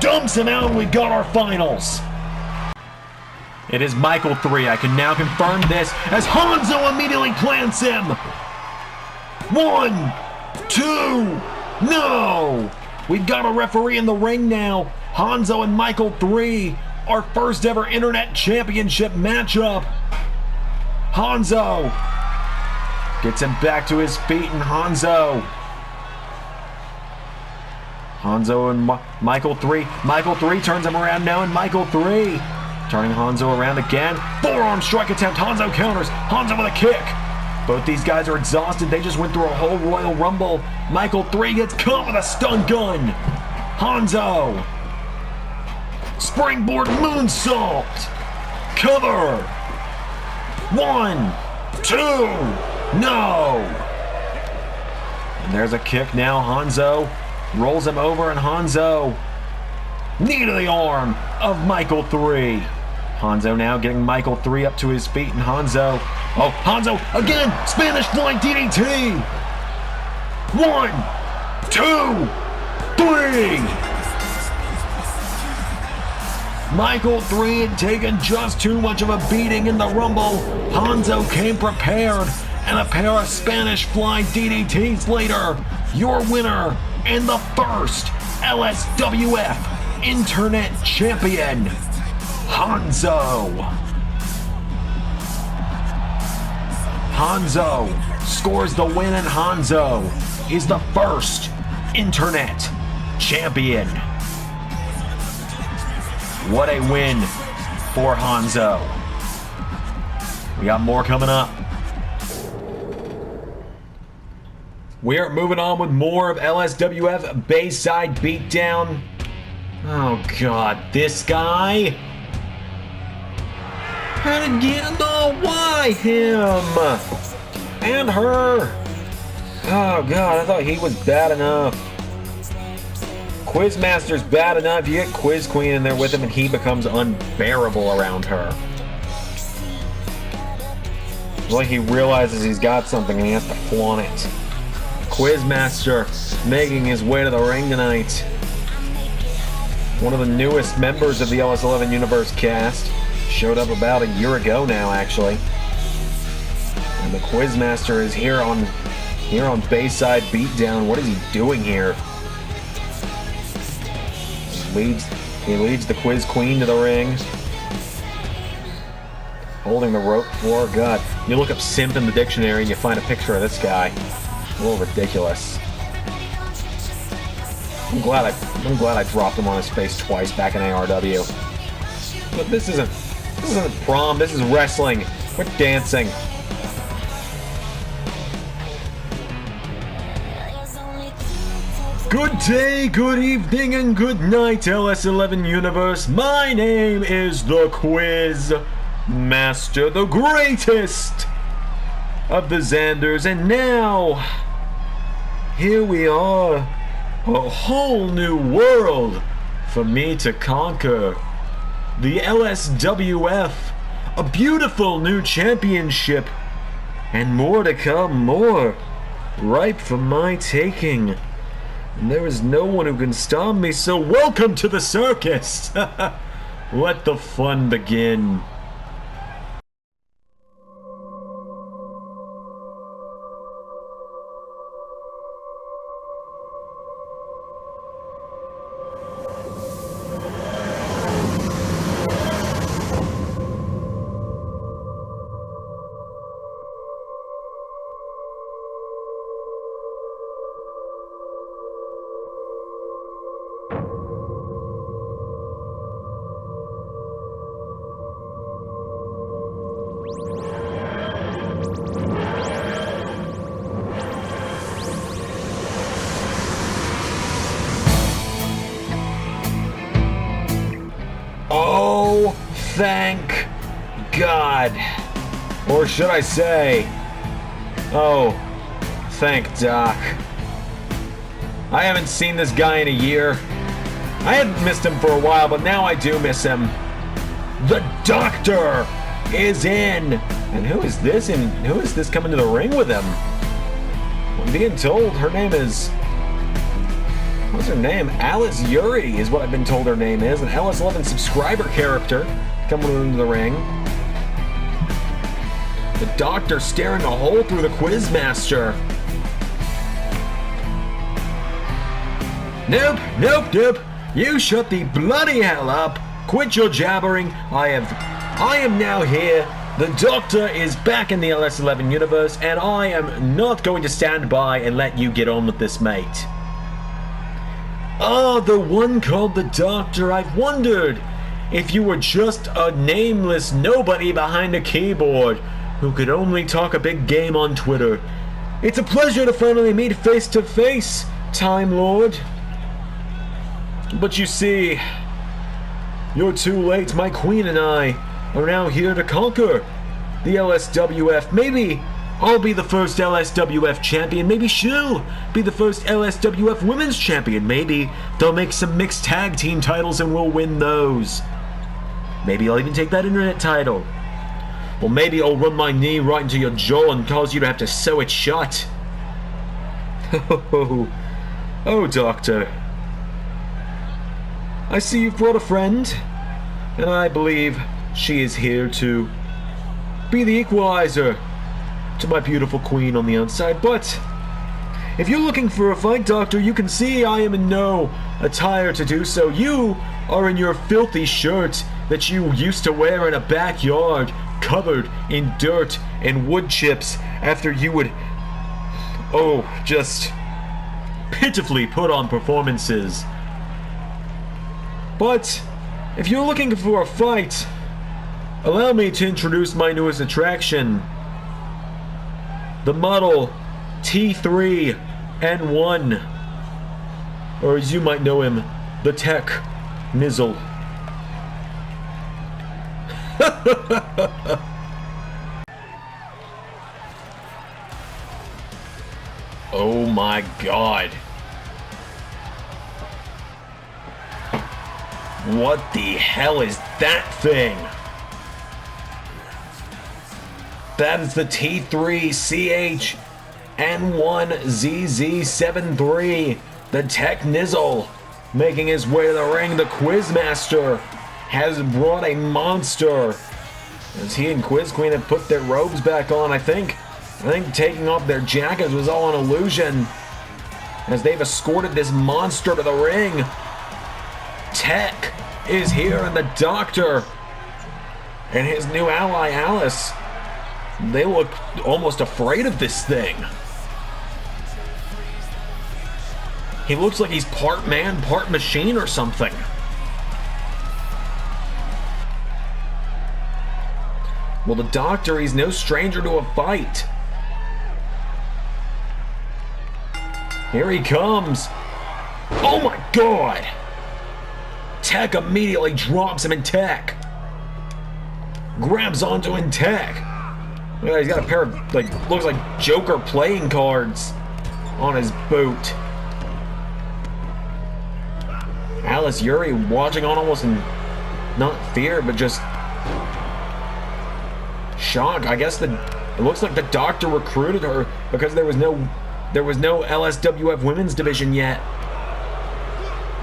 dumps him out and we got our finals. It is Michael 3. I can now confirm this as Hanzo immediately plants him. 1, 2, no! We've got a referee in the ring now. Hanzo and Michael 3, our first ever Internet Championship matchup. Hanzo gets him back to his feet, and Hanzo and Michael 3. Michael 3 turns him around now, and Michael 3 turning Hanzo around again. Forearm strike attempt. Hanzo counters. Hanzo with a kick. Both these guys are exhausted. They just went through a whole Royal Rumble. Michael 3 gets caught with a stun gun. Hanzo. Springboard moonsault. Cover. 1, 2. No. And there's a kick now. Hanzo rolls him over, and Hanzo knee to the arm of Michael 3. Hanzo now getting Michael 3 up to his feet, and Hanzo again, Spanish flying DDT. 1, 2, 3. Michael 3 had taken just too much of a beating in the Rumble. Hanzo came prepared, and a pair of Spanish flying DDTs later, your winner and the first LSWF Internet Champion, Hanzo. Hanzo scores the win, and Hanzo is the first Internet Champion. What a win for Hanzo. We got more coming up. We are moving on with more of LSWF Bayside Beatdown. Oh god, this guy? How did you know why him? And her? Oh god, I thought he was bad enough. Quizmaster's bad enough. You get Quiz Queen in there with him and he becomes unbearable around her. It's like he realizes he's got something and he has to flaunt it. Quizmaster making his way to the ring tonight. One of the newest members of the LS11 Universe cast. Showed up about a year ago now, actually. And the Quizmaster is here on Bayside Beatdown. What is he doing here? He leads the Quiz Queen to the ring. Holding the rope for God. You look up simp in the dictionary and you find a picture of this guy. A little ridiculous. I'm glad I dropped him on his face twice back in ARW. But this isn't prom, this is wrestling. Quit dancing. Good day, good evening, and good night, LS11 Universe. My name is the Quizmaster, the greatest of the Zanders, and now, here we are, a whole new world for me to conquer. The LSWF, a beautiful new championship, and more to come, more, ripe for my taking. And there is no one who can stop me, so welcome to the circus! Let the fun begin. Oh, thank God. Or should I say, oh, thank Doc. I haven't seen this guy in a year. I hadn't missed him for a while, but now I do miss him. The Doctor is in. And who is this? And who is this coming to the ring with him? I'm being told her name is... What's her name? Alice Yuri is what I've been told her name is. An LS11 subscriber character coming into the ring. The Doctor staring a hole through the Quizmaster. Nope, nope, nope. You shut the bloody hell up. Quit your jabbering. I am now here. The Doctor is back in the LS11 universe, and I am not going to stand by and let you get on with this, mate. Ah, the one called the Doctor. I've wondered if you were just a nameless nobody behind a keyboard who could only talk a big game on Twitter. It's a pleasure to finally meet face to face, Time Lord. But you see, you're too late. My queen and I are now here to conquer the LSWF. Maybe I'll be the first LSWF champion. Maybe she'll be the first LSWF women's champion. Maybe they'll make some mixed tag team titles and we'll win those. Maybe I'll even take that internet title. Or maybe I'll run my knee right into your jaw and cause you to have to sew it shut. Oh, Doctor. I see you've brought a friend, and I believe she is here to be the equalizer to my beautiful queen on the outside. But if you're looking for a fight, Doctor, you can see I am in no attire to do so. You are in your filthy shirt that you used to wear in a backyard covered in dirt and wood chips after you would, just pitifully put on performances. But if you're looking for a fight, allow me to introduce my newest attraction, the model T3 N1, or as you might know him, the Tech Nizzle. Oh my god. What the hell is that thing? That is the T3CH N1ZZ73, the Tech Nizzle, making his way to the ring. The Quizmaster has brought a monster, as he and Quiz Queen have put their robes back on. I think taking off their jackets was all an illusion, as they've escorted this monster to the ring. Tech is here, and the Doctor and his new ally Alice, they look almost afraid of this thing. He looks like he's part man, part machine or something. Well, the Doctor, he's no stranger to a fight. Here he comes. Oh my god! Tech immediately drops him in Tech. Grabs onto him in Tech. Look at that, he's got a pair of, like, looks like Joker playing cards on his boot. Alice Yuri watching on almost in not fear, but just shock. I guess it looks like the Doctor recruited her because there was no LSWF women's division yet.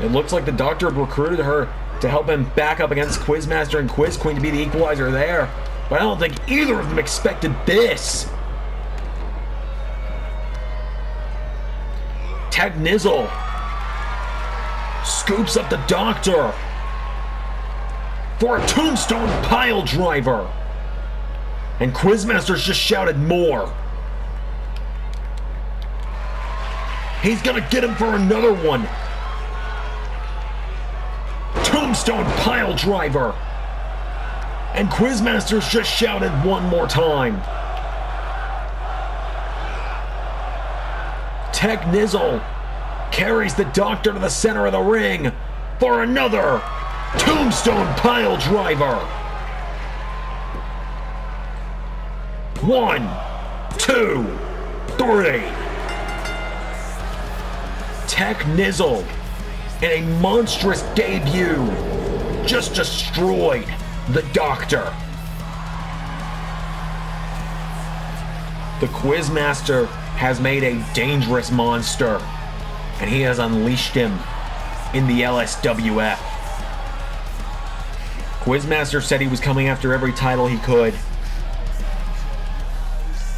It looks like the Doctor recruited her to help him back up against Quizmaster and Quiz Queen to be the equalizer there. But I don't think either of them expected this. Tech Nizzle scoops up the Doctor for a tombstone pile driver. And Quizmaster's just shouted more. He's gonna get him for another one. Tombstone pile driver. And Quizmaster's just shouted one more time. Tech Nizzle carries the Doctor to the center of the ring for another tombstone pile driver. 1, 2, 3. Tech Nizzle, in a monstrous debut, just destroyed the Doctor. The Quizmaster has made a dangerous monster, and he has unleashed him in the LSWF. Quizmaster said he was coming after every title he could.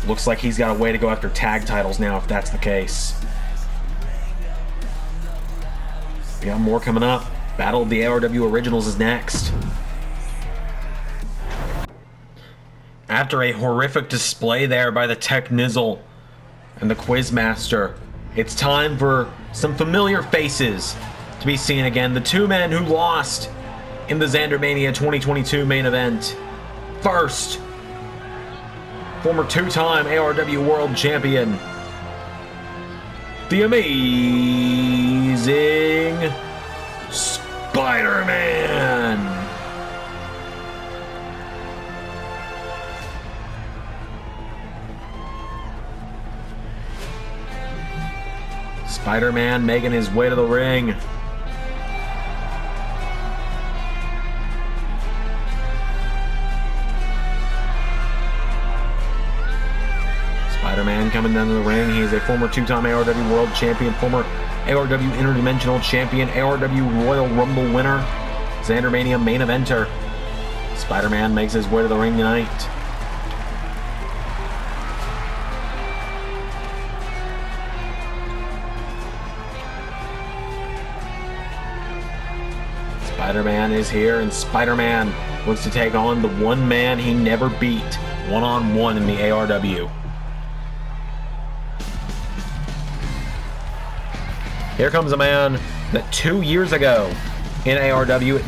Looks like he's got a way to go after tag titles now, if that's the case. We got more coming up. Battle of the ARW Originals is next. After a horrific display there by the Tech Nizzle and the Quizmaster, it's time for some familiar faces to be seen again. The two men who lost in the Zandermania 2022 main event. First, former two-time ARW World Champion, the amazing Spider-Man. Spider-Man making his way to the ring. Spider-Man coming down to the ring. He is a former two-time ARW World Champion, former ARW Interdimensional Champion, ARW Royal Rumble winner, Zandermania main eventer. Spider-Man makes his way to the ring tonight. Spider-Man is here, and Spider-Man looks to take on the one man he never beat one-on-one in the ARW. Here comes a man that 2 years ago in ARW,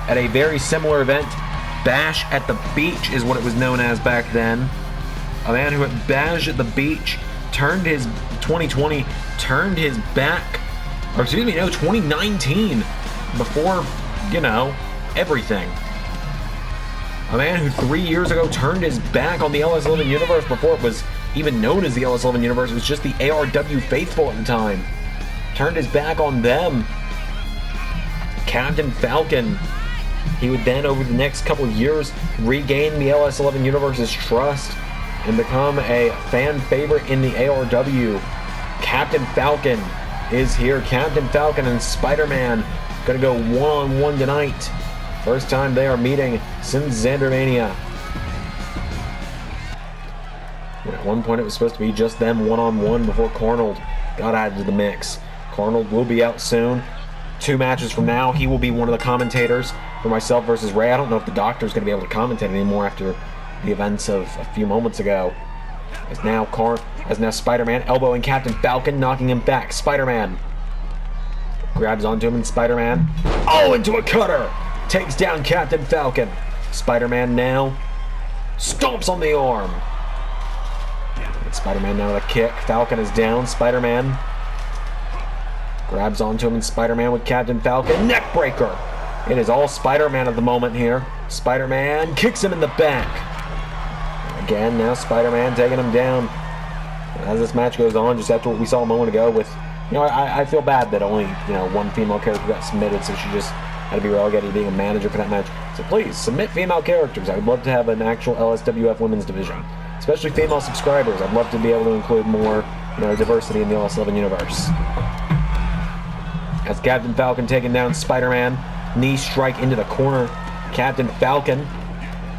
at a very similar event, Bash at the Beach is what it was known as back then. A man who at Bash at the Beach turned 2020 turned his back, or excuse me, no, 2019, before, you know, everything. A man who 3 years ago turned his back on the LS11 Universe before it was even known as the LS11 Universe. It was just the ARW faithful at the time. Turned his back on them. Captain Falcon. He would then, over the next couple of years, regain the LS11 Universe's trust and become a fan favorite in the ARW. Captain Falcon is here. Captain Falcon and Spider-Man gonna go one-on-one tonight. First time they are meeting since Zandermania. At one point it was supposed to be just them one-on-one before Carnold got added to the mix. Carnold will be out soon. 2 matches from now, he will be one of the commentators for myself versus Ray. I don't know if the Doctor's going to be able to commentate anymore after the events of a few moments ago. As now Spider-Man elbowing Captain Falcon, knocking him back. Spider-Man grabs onto him, and Spider-Man, into a cutter! Takes down Captain Falcon. Spider-Man now stomps on the arm. And Spider-Man now with a kick. Falcon is down. Spider-Man grabs onto him, and Spider-Man with Captain Falcon. Neckbreaker! It is all Spider-Man at the moment here. Spider-Man kicks him in the back. Again, now Spider-Man taking him down. As this match goes on, just after what we saw a moment ago with, I feel bad that only, one female character got submitted, so she just had to be relegated to being a manager for that match. So please, submit female characters. I would love to have an actual LSWF women's division. Especially female subscribers. I'd love to be able to include more, diversity in the LS11 universe. As Captain Falcon taking down Spider-Man. Knee strike into the corner. Captain Falcon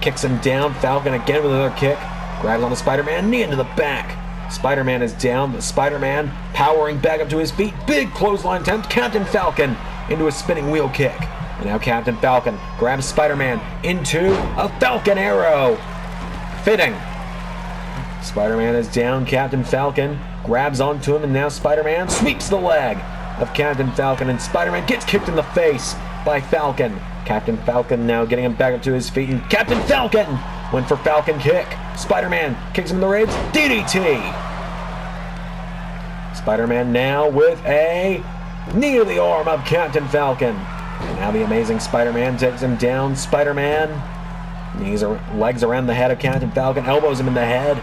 kicks him down. Falcon again with another kick. Grabs onto Spider-Man. Knee into the back. Spider-Man is down, but Spider-Man powering back up to his feet. Big clothesline attempt. Captain Falcon into a spinning wheel kick. And now Captain Falcon grabs Spider-Man into a Falcon Arrow. Fitting. Spider-Man is down. Captain Falcon grabs onto him, and now Spider-Man sweeps the leg of Captain Falcon, and Spider-Man gets kicked in the face by Falcon. Captain Falcon now getting him back up to his feet, and Captain Falcon went for Falcon kick. Spider-Man kicks him in the ribs. DDT. Spider-Man now with a knee to the arm of Captain Falcon. And now the amazing Spider-Man takes him down. Spider-Man legs around the head of Captain Falcon, elbows him in the head.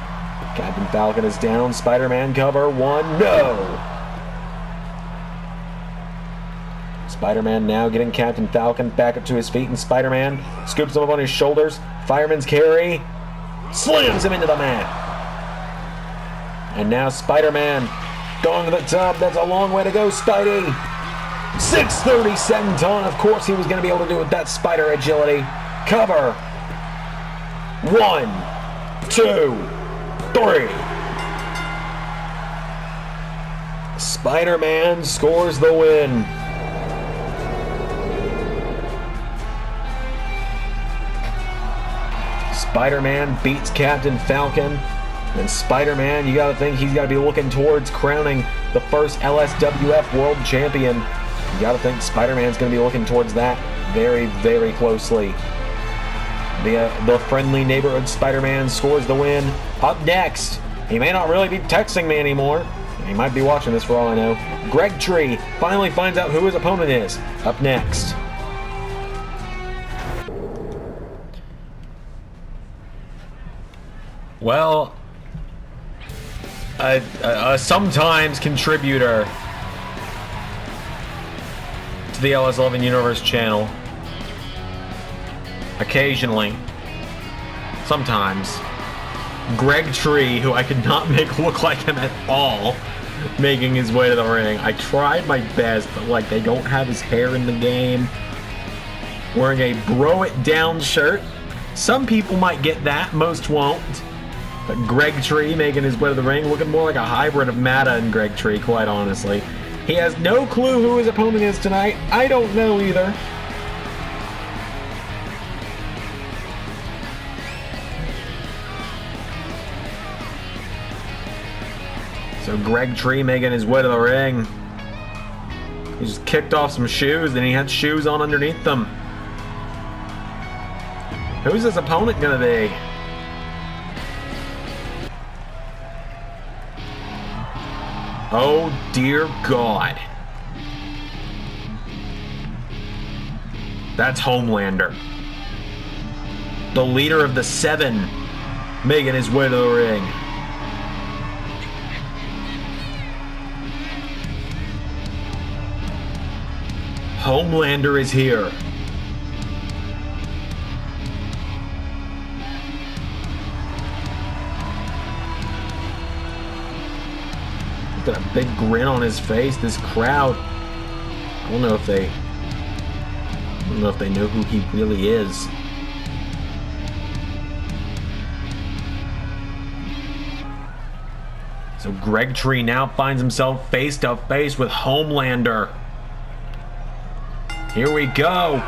Captain Falcon is down. Spider-Man cover. 1, no. Spider-Man now getting Captain Falcon back up to his feet, and Spider-Man scoops him up on his shoulders. Fireman's carry. Slams him into the mat. And now Spider-Man going to the top. That's a long way to go, Spidey. 637 ton. Of course he was going to be able to do it with that spider agility. Cover. 1, 2, 3. Spider-Man scores the win. Spider-Man beats Captain Falcon. And Spider-Man, you gotta think he's gotta be looking towards crowning the first LSWF World Champion. You gotta think Spider-Man's gonna be looking towards that very, very closely. The friendly neighborhood Spider-Man scores the win. Up next, he may not really be texting me anymore. He might be watching this for all I know. Gregtree finally finds out who his opponent is. Up next. Well, a sometimes contributor to the LS11 Universe channel. Occasionally. Sometimes. Gregtree, who I could not make look like him at all, making his way to the ring. I tried my best, but they don't have his hair in the game. Wearing a Bro It Down shirt. Some people might get that, most won't. But Gregtree making his way to the ring, looking more like a hybrid of Mata and Gregtree, quite honestly. He has no clue who his opponent is tonight. I don't know either. So Gregtree making his way to the ring. He just kicked off some shoes, and he had shoes on underneath them. Who's his opponent gonna be? Oh, dear God. That's Homelander. The leader of the Seven, making his way to the ring. Homelander is here. He's got a big grin on his face. This crowd, I don't know if they know who he really is. So Gregtree now finds himself face to face with Homelander. Here we go.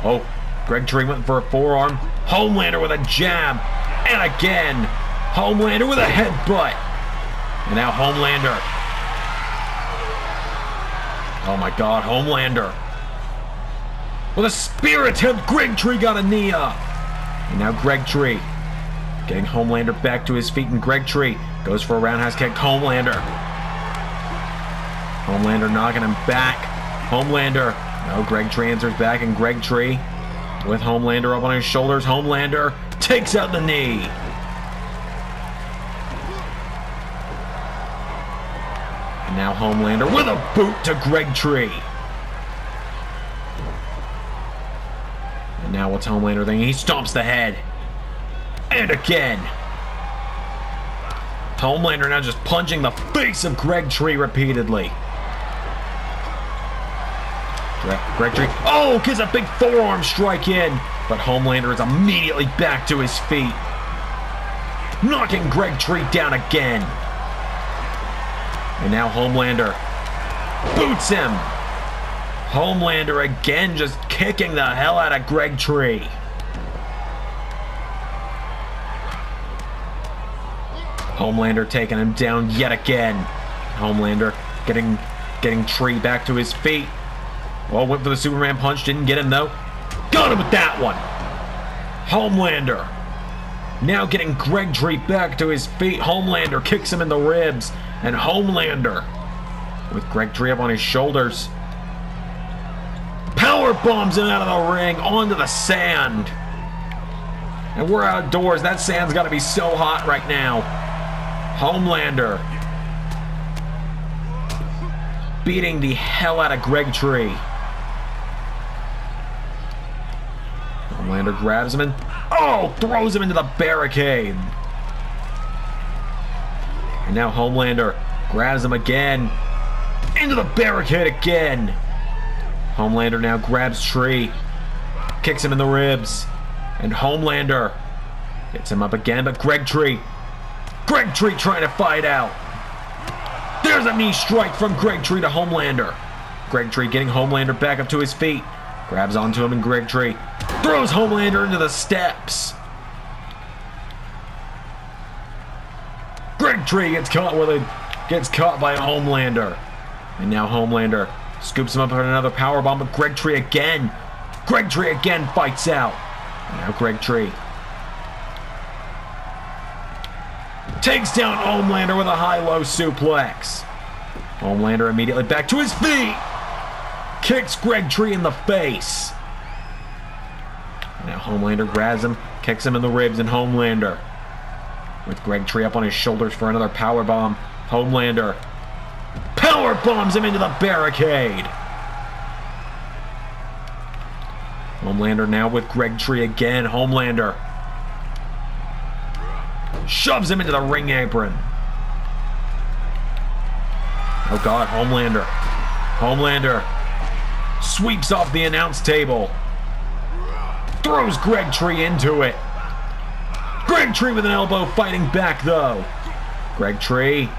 Oh, Gregtree went for a forearm. Homelander with a jab. And again, Homelander with a headbutt. And now Homelander. Oh my God, Homelander. With a spear attempt, Gregtree got a knee up. And now Gregtree getting Homelander back to his feet, and Gregtree goes for a roundhouse kick. Homelander knocking him back. Homelander. No, Gregtree answers back, and Gregtree with Homelander up on his shoulders. Homelander takes out the knee. And now Homelander with a boot to Gregtree. And now what's Homelander thinking? He stomps the head. And again. Homelander now just punching the face of Gregtree repeatedly. Gregtree, oh, gets a big forearm strike in, but Homelander is immediately back to his feet, knocking Gregtree down again. And now Homelander boots him. Homelander again just kicking the hell out of Gregtree. Homelander taking him down yet again. Homelander getting Tree back to his feet. Well, went for the Superman punch, didn't get him though. Got him with that one. Homelander now getting Gregtree back to his feet. Homelander kicks him in the ribs, and Homelander with Gregtree up on his shoulders power bombs him out of the ring onto the sand. And we're outdoors. That sand's got to be so hot right now. Homelander beating the hell out of Gregtree. Homelander grabs him and throws him into the barricade. And now Homelander grabs him again into the barricade again. Homelander now grabs Tree, kicks him in the ribs, and Homelander hits him up again, but Gregtree trying to fight out. There's a knee strike from Gregtree to Homelander. Gregtree getting Homelander back up to his feet, grabs onto him, and Gregtree throws Homelander into the steps. Gregtree gets caught by Homelander. And now Homelander scoops him up on another powerbomb, but Gregtree again fights out. And now Gregtree takes down Homelander with a high-low suplex. Homelander immediately back to his feet. Kicks Gregtree in the face. Now Homelander grabs him, kicks him in the ribs, and Homelander with Gregtree up on his shoulders for another powerbomb. Homelander power bombs him into the barricade. Homelander now with Gregtree again. Homelander shoves him into the ring apron. Oh God, Homelander sweeps off the announce table. Throws Gregtree into it. Gregtree with an elbow fighting back though. Gregtree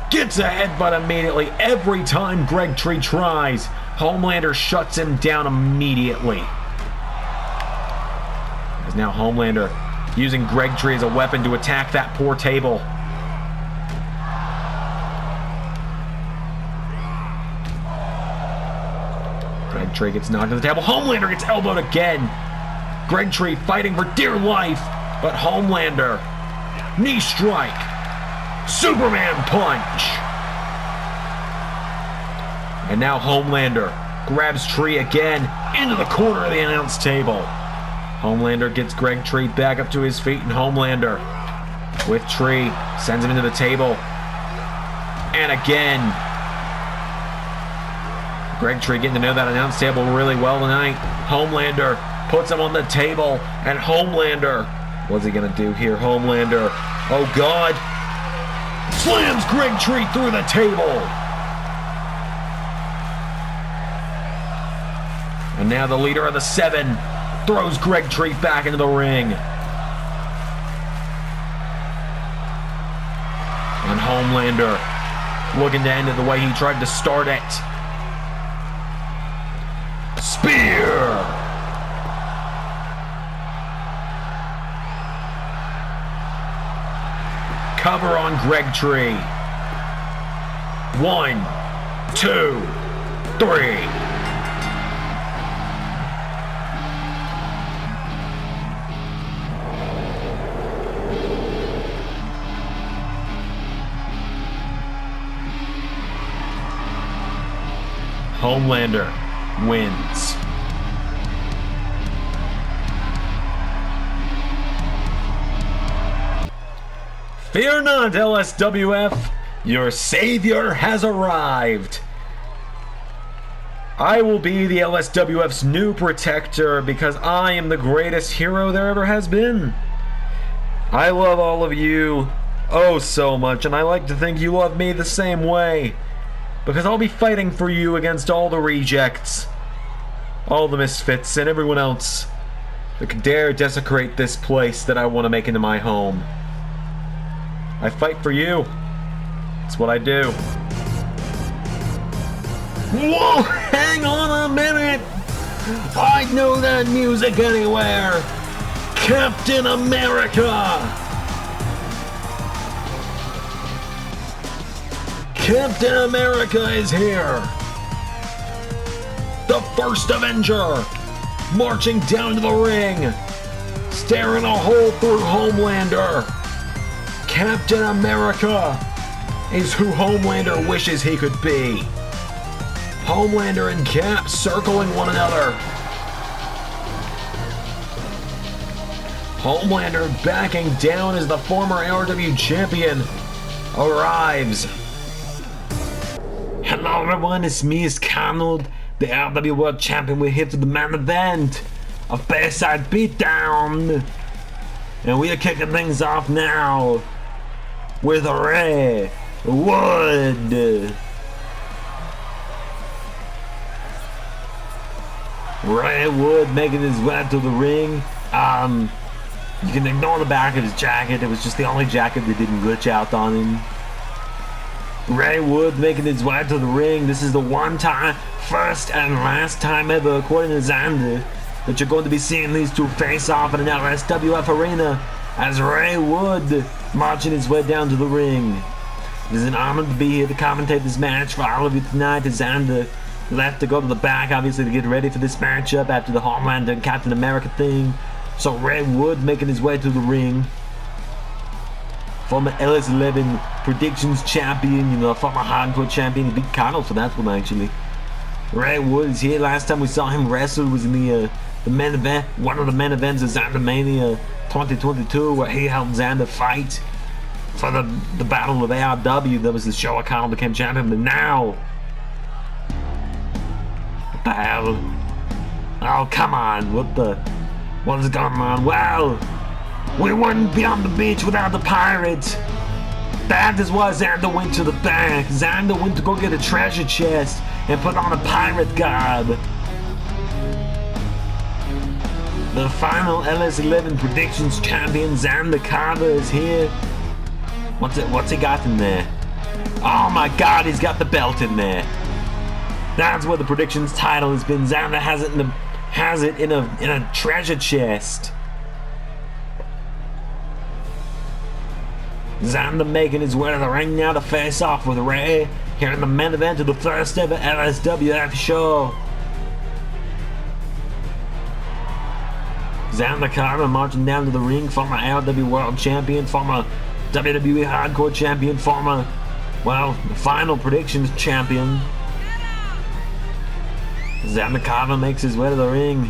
gets a headbutt immediately. Every time Gregtree tries, Homelander shuts him down immediately. As now Homelander using Gregtree as a weapon to attack that poor table. Gregtree gets knocked to the table. Homelander gets elbowed again. Gregtree fighting for dear life, but Homelander knee strike, Superman punch. And now Homelander grabs Tree again into the corner of the announce table. Homelander gets Gregtree back up to his feet, and Homelander with Tree sends him into the table. And again, Gregtree getting to know that announce table really well tonight. Homelander puts him on the table, and Homelander, what's he gonna do here? Homelander, oh God, slams Gregtree through the table. And now the leader of the 7 throws Gregtree back into the ring. And Homelander looking to end it the way he tried to start it. Spear! Cover on Gregtree. 1, 2, 3. Homelander wins. Fear not, LSWF, your savior has arrived. I will be the LSWF's new protector because I am the greatest hero there ever has been. I love all of you oh so much, and I like to think you love me the same way. Because I'll be fighting for you against all the rejects, all the misfits, and everyone else that could dare desecrate this place that I want to make into my home. I fight for you. It's what I do. Whoa, hang on a minute! I'd know that music anywhere! Captain America! Captain America is here! The first Avenger! Marching down to the ring! Staring a hole through Homelander! Captain America is who Homelander wishes he could be. Homelander and Cap circling one another. Homelander backing down as the former ARW champion arrives. Hello everyone, it's me, it's Carnold, the ARW World Champion. We're here for the main event of Bayside Beatdown. And we are kicking things off now with Ray Wood. Ray Wood making his way to the ring. You can ignore the back of his jacket. It was just the only jacket that didn't glitch out on him. Ray Wood making his way to the ring. This is the first and last time ever, according to Zander, that you're going to be seeing these two face off in an LSWF arena as Ray Wood marching his way down to the ring. It is an honor to be here to commentate this match for all of you tonight, as Zander left to go to the back, obviously, to get ready for this matchup after the Homelander and Captain America thing. So Ray Wood making his way to the ring. Former LS11 predictions champion, former hardcore champion. He beat Carnold for that one, actually. Ray Wood is here. Last time we saw him wrestle was in the main event, one of the main events of Zandermania 2022, where he helped Zander fight for the Battle of ARW. That was the show where Carnold became champion. But now, what the hell? Oh, come on. What is going on? Well, we wouldn't be on the beach without the pirates. That is why Zander went to the back. Zander went to go get a treasure chest and put on a pirate garb. The final LS11 predictions champion, Zander Carver, is here. What's he got in there? Oh my god, he's got the belt in there. That's where the predictions title has been. Zander has it in a treasure chest. Zander making his way to the ring now to face off with Ray here in the main event of the first ever LSWF show. Zander Carver marching down to the ring, former ARW World Champion, former WWE Hardcore Champion, former, the final predictions champion. Zander Carver makes his way to the ring.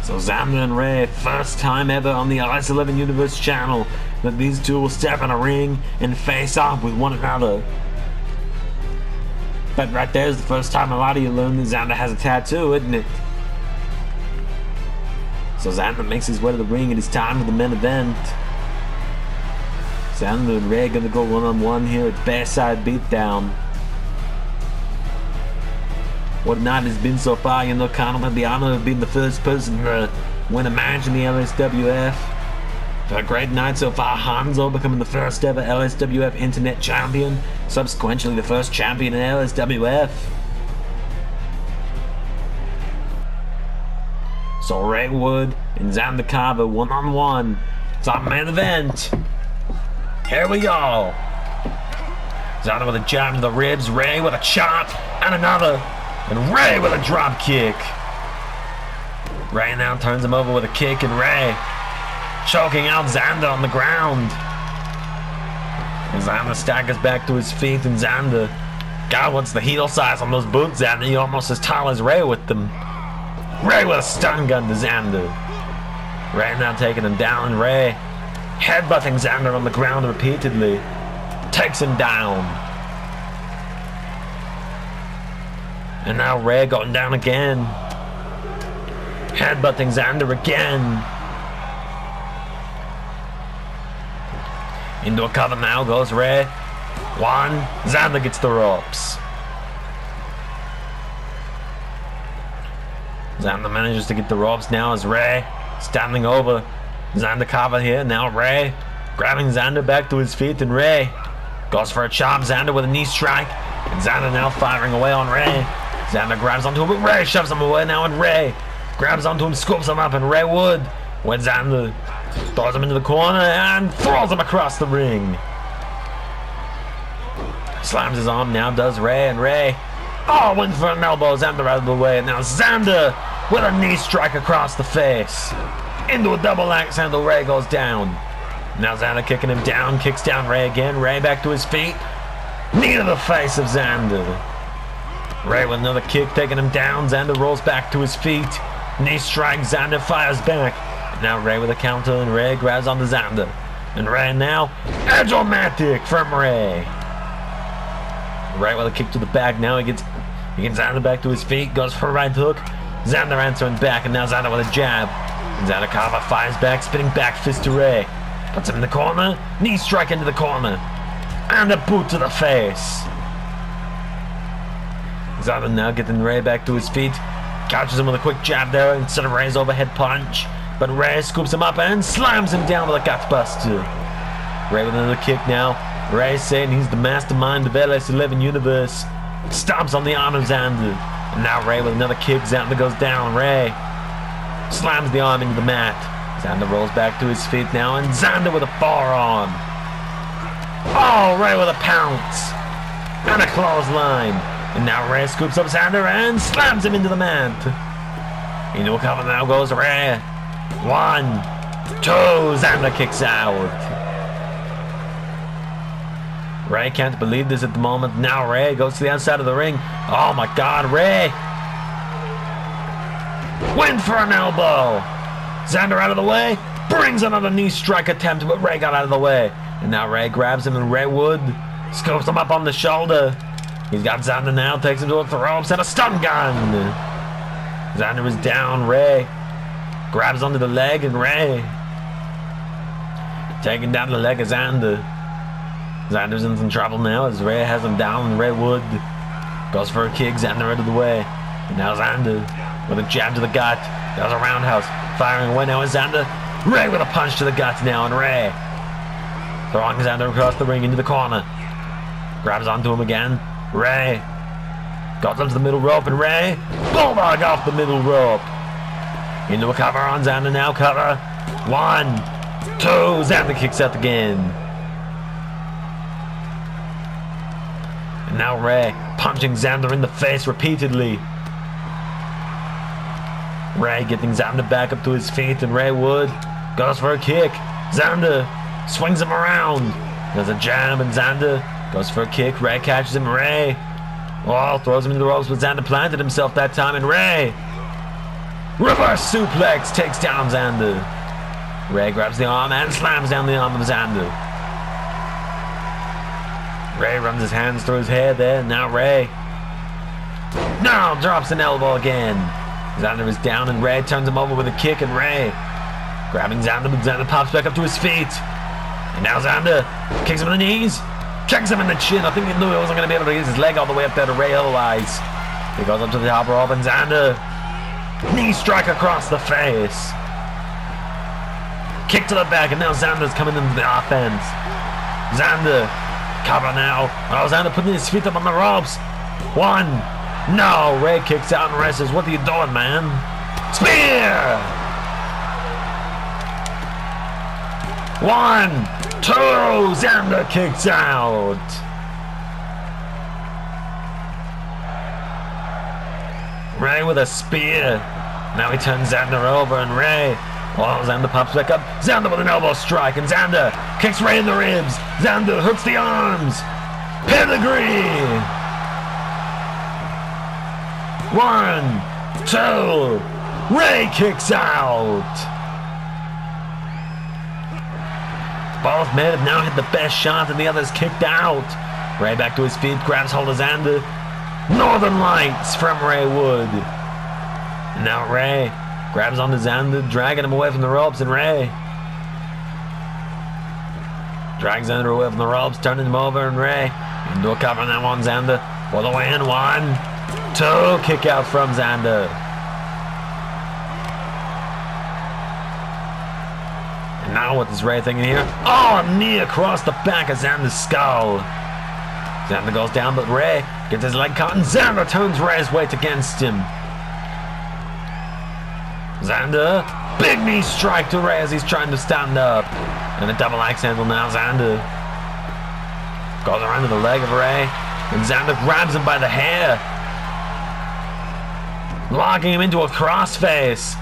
So Zander and Ray, first time ever on the LS11 Universe channel that these two will step in a ring and face off with one another. But right there's the first time a lot of you learn that Zander has a tattoo, isn't it? So Zander makes his way to the ring and it's time for the main event. Zander and Ray gonna go one-on-one here at Bayside Beatdown. What a night has been so far. You know, Carnold had the honor of being the first person to win a match in the LSWF. For a great night so far, Hanzo becoming the first ever LSWF Internet Champion, subsequently the first champion in LSWF. So Ray Wood and Zander Carver one-on-one. It's our main event. Here we go. Zander with a jab to the ribs, Ray with a chop, and another. And Ray with a drop kick. Ray now turns him over with a kick, and Ray choking out Zander on the ground. And Zander staggers back to his feet, and Zander, God, what's the heel size on those boots, Zander? You're almost as tall as Ray with them. Ray with a stun gun to Zander. Ray now taking him down, and Ray headbutting Zander on the ground repeatedly. Takes him down. And now Ray going down again. Headbutting Zander again. Into a cover now goes Ray. One. Zander gets the ropes. Zander manages to get the ropes now as Ray standing over Zander Carver here. Now Ray grabbing Zander back to his feet, and Ray goes for a chop. Zander with a knee strike. And Zander now firing away on Ray. Zander grabs onto him, but Ray shoves him away now, and Ray grabs onto him, scoops him up, and Ray Wood, when Zander throws him into the corner and throws him across the ring. Slams his arm now, does Ray, and Ray, went for an elbow, Zander out of the way, and now Zander with a knee strike across the face. Into a double axe handle, Ray goes down. Now Zander kicking him down, kicks down Ray again, Ray back to his feet, knee to the face of Zander. Ray with another kick, taking him down. Zander rolls back to his feet. Knee strike, Zander fires back. Now Ray with a counter, and Ray grabs onto Zander. And Ray now, Edge-O-Matic from Ray. Ray with a kick to the back. Now he gets Zander back to his feet, goes for a right hook. Zander answering back, and now Zander with a jab. And Zander Carver fires back, spinning back fist to Ray. Puts him in the corner, knee strike into the corner. And a boot to the face. Zander now getting Ray back to his feet. Catches him with a quick jab there instead of Ray's overhead punch. But Ray scoops him up and slams him down with a gutbuster. Ray with another kick now. Ray saying he's the mastermind of LS11 Universe. Stomps on the arm of Zander. And now Ray with another kick. Zander goes down. Ray slams the arm into the mat. Zander rolls back to his feet now, and Zander with a forearm. Ray with a pounce. And a clothesline. And now Ray scoops up Zander and slams him into the mat. Into a cover now goes Ray. 1, 2, Zander kicks out. Ray can't believe this at the moment. Now Ray goes to the outside of the ring. Oh my God, Ray! Went for an elbow. Zander out of the way. Brings another knee strike attempt, but Ray got out of the way. And now Ray grabs him, and Ray Wood scoops him up on the shoulder. He's got Zander now, takes him to the ropes, and a stun gun. Zander is down. Ray grabs onto the leg, and Ray taking down the leg of Zander. Zander's in some trouble now as Ray has him down, and Ray Wood goes for a kick. Zander out of the way. And now Zander with a jab to the gut. Does a roundhouse. Firing away now is Zander. Ray with a punch to the gut now, and Ray throwing Zander across the ring into the corner. Grabs onto him again. Ray goes up to the middle rope, and Ray bulldog off the middle rope. Into a cover on Zander now. Cover. 1, 2. Zander kicks out again. And now Ray punching Zander in the face repeatedly. Ray getting Zander back up to his feet, and Ray Wood goes for a kick. Zander swings him around. There's a jam, and Zander goes for a kick. Ray catches him. Ray, oh, throws him into the ropes, but Zander planted himself that time, and Ray, reverse suplex, takes down Zander. Ray grabs the arm and slams down the arm of Zander. Ray runs his hands through his hair there. Now Ray now drops an elbow again. Zander is down, and Ray turns him over with a kick, and Ray grabbing Zander, but Zander pops back up to his feet. And now Zander kicks him in the knees, kicks him in the chin. I think he knew he wasn't going to be able to use his leg all the way up there to Ray otherwise. He goes up to the top rope, and Zander knee strike across the face. Kick to the back, and now Zander's coming into the offense. Zander, cover now. Oh, Zander putting his feet up on the ropes. One. No, Ray kicks out and Ray says, what are you doing, man? Spear! 1, 2, Zander kicks out. Ray with a spear. Now he turns Zander over, and Ray, oh, Zander pops back up. Zander with an elbow strike, and Zander kicks Ray in the ribs. Zander hooks the arms. Pedigree. 1, 2, Ray kicks out. Both men have now hit the best shot, and the other's kicked out. Ray back to his feet, grabs hold of Zander. Northern Lights from Ray Wood. And now Ray grabs onto Zander, dragging him away from the ropes, and Ray drags Zander away from the ropes, turning him over, and Ray into a cover on that one. Zander for the win. 1, 2, kick out from Zander. And now what is Ray thinking here? Oh, a knee across the back of Zander's skull. Zander goes down, but Ray gets his leg caught, and Zander turns Ray's weight against him. Zander, big knee strike to Ray as he's trying to stand up. And a double axe handle now. Zander goes around to the leg of Ray, and Zander grabs him by the hair, locking him into a crossface.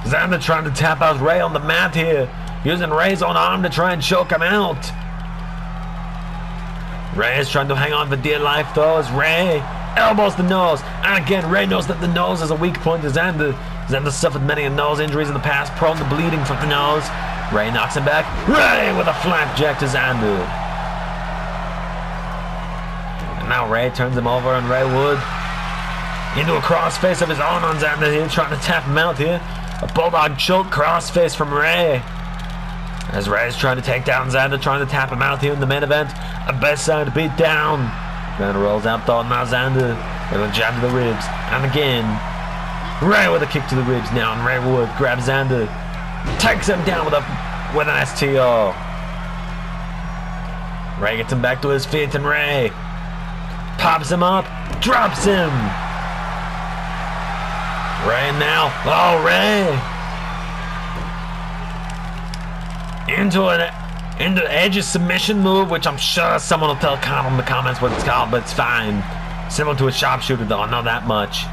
Zander trying to tap out Ray on the mat here, using Ray's own arm to try and choke him out. Ray is trying to hang on for dear life though, as Ray elbows the nose. And again, Ray knows that the nose is a weak point to Zander. Zander suffered many nose injuries in the past, prone to bleeding from the nose. Ray knocks him back. Ray with a flapjack to Zander. And now Ray turns him over, and Ray Wood into a crossface of his own on Zander here, trying to tap him out here. A bulldog choke crossface from Ray, as Ray's trying to take down Zander, trying to tap him out here in the main event. A Bayside Beatdown. Zander rolls out though, now Zander with a jab to the ribs. And again, Ray with a kick to the ribs now, and Ray Wood grabs Zander, takes him down with an STO. Ray gets him back to his feet, and Ray pops him up, drops him. Ray now, oh, Ray into Edge's submission move, which I'm sure someone will tell Kahn in the comments what it's called, but it's fine. Similar to a sharpshooter though, I know that much.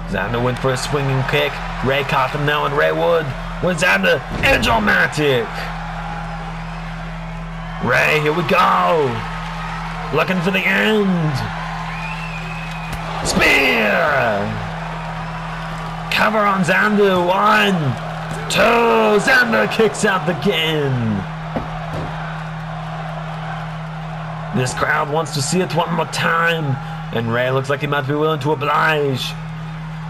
Zander went for a swinging kick. Ray caught him now, and Ray Wood with Zander, Edge-o-matic. Ray, here we go. Looking for the end. Spear. Cover on Zander. 1, 2. Zander kicks out again. This crowd wants to see it one more time, and Ray looks like he might be willing to oblige.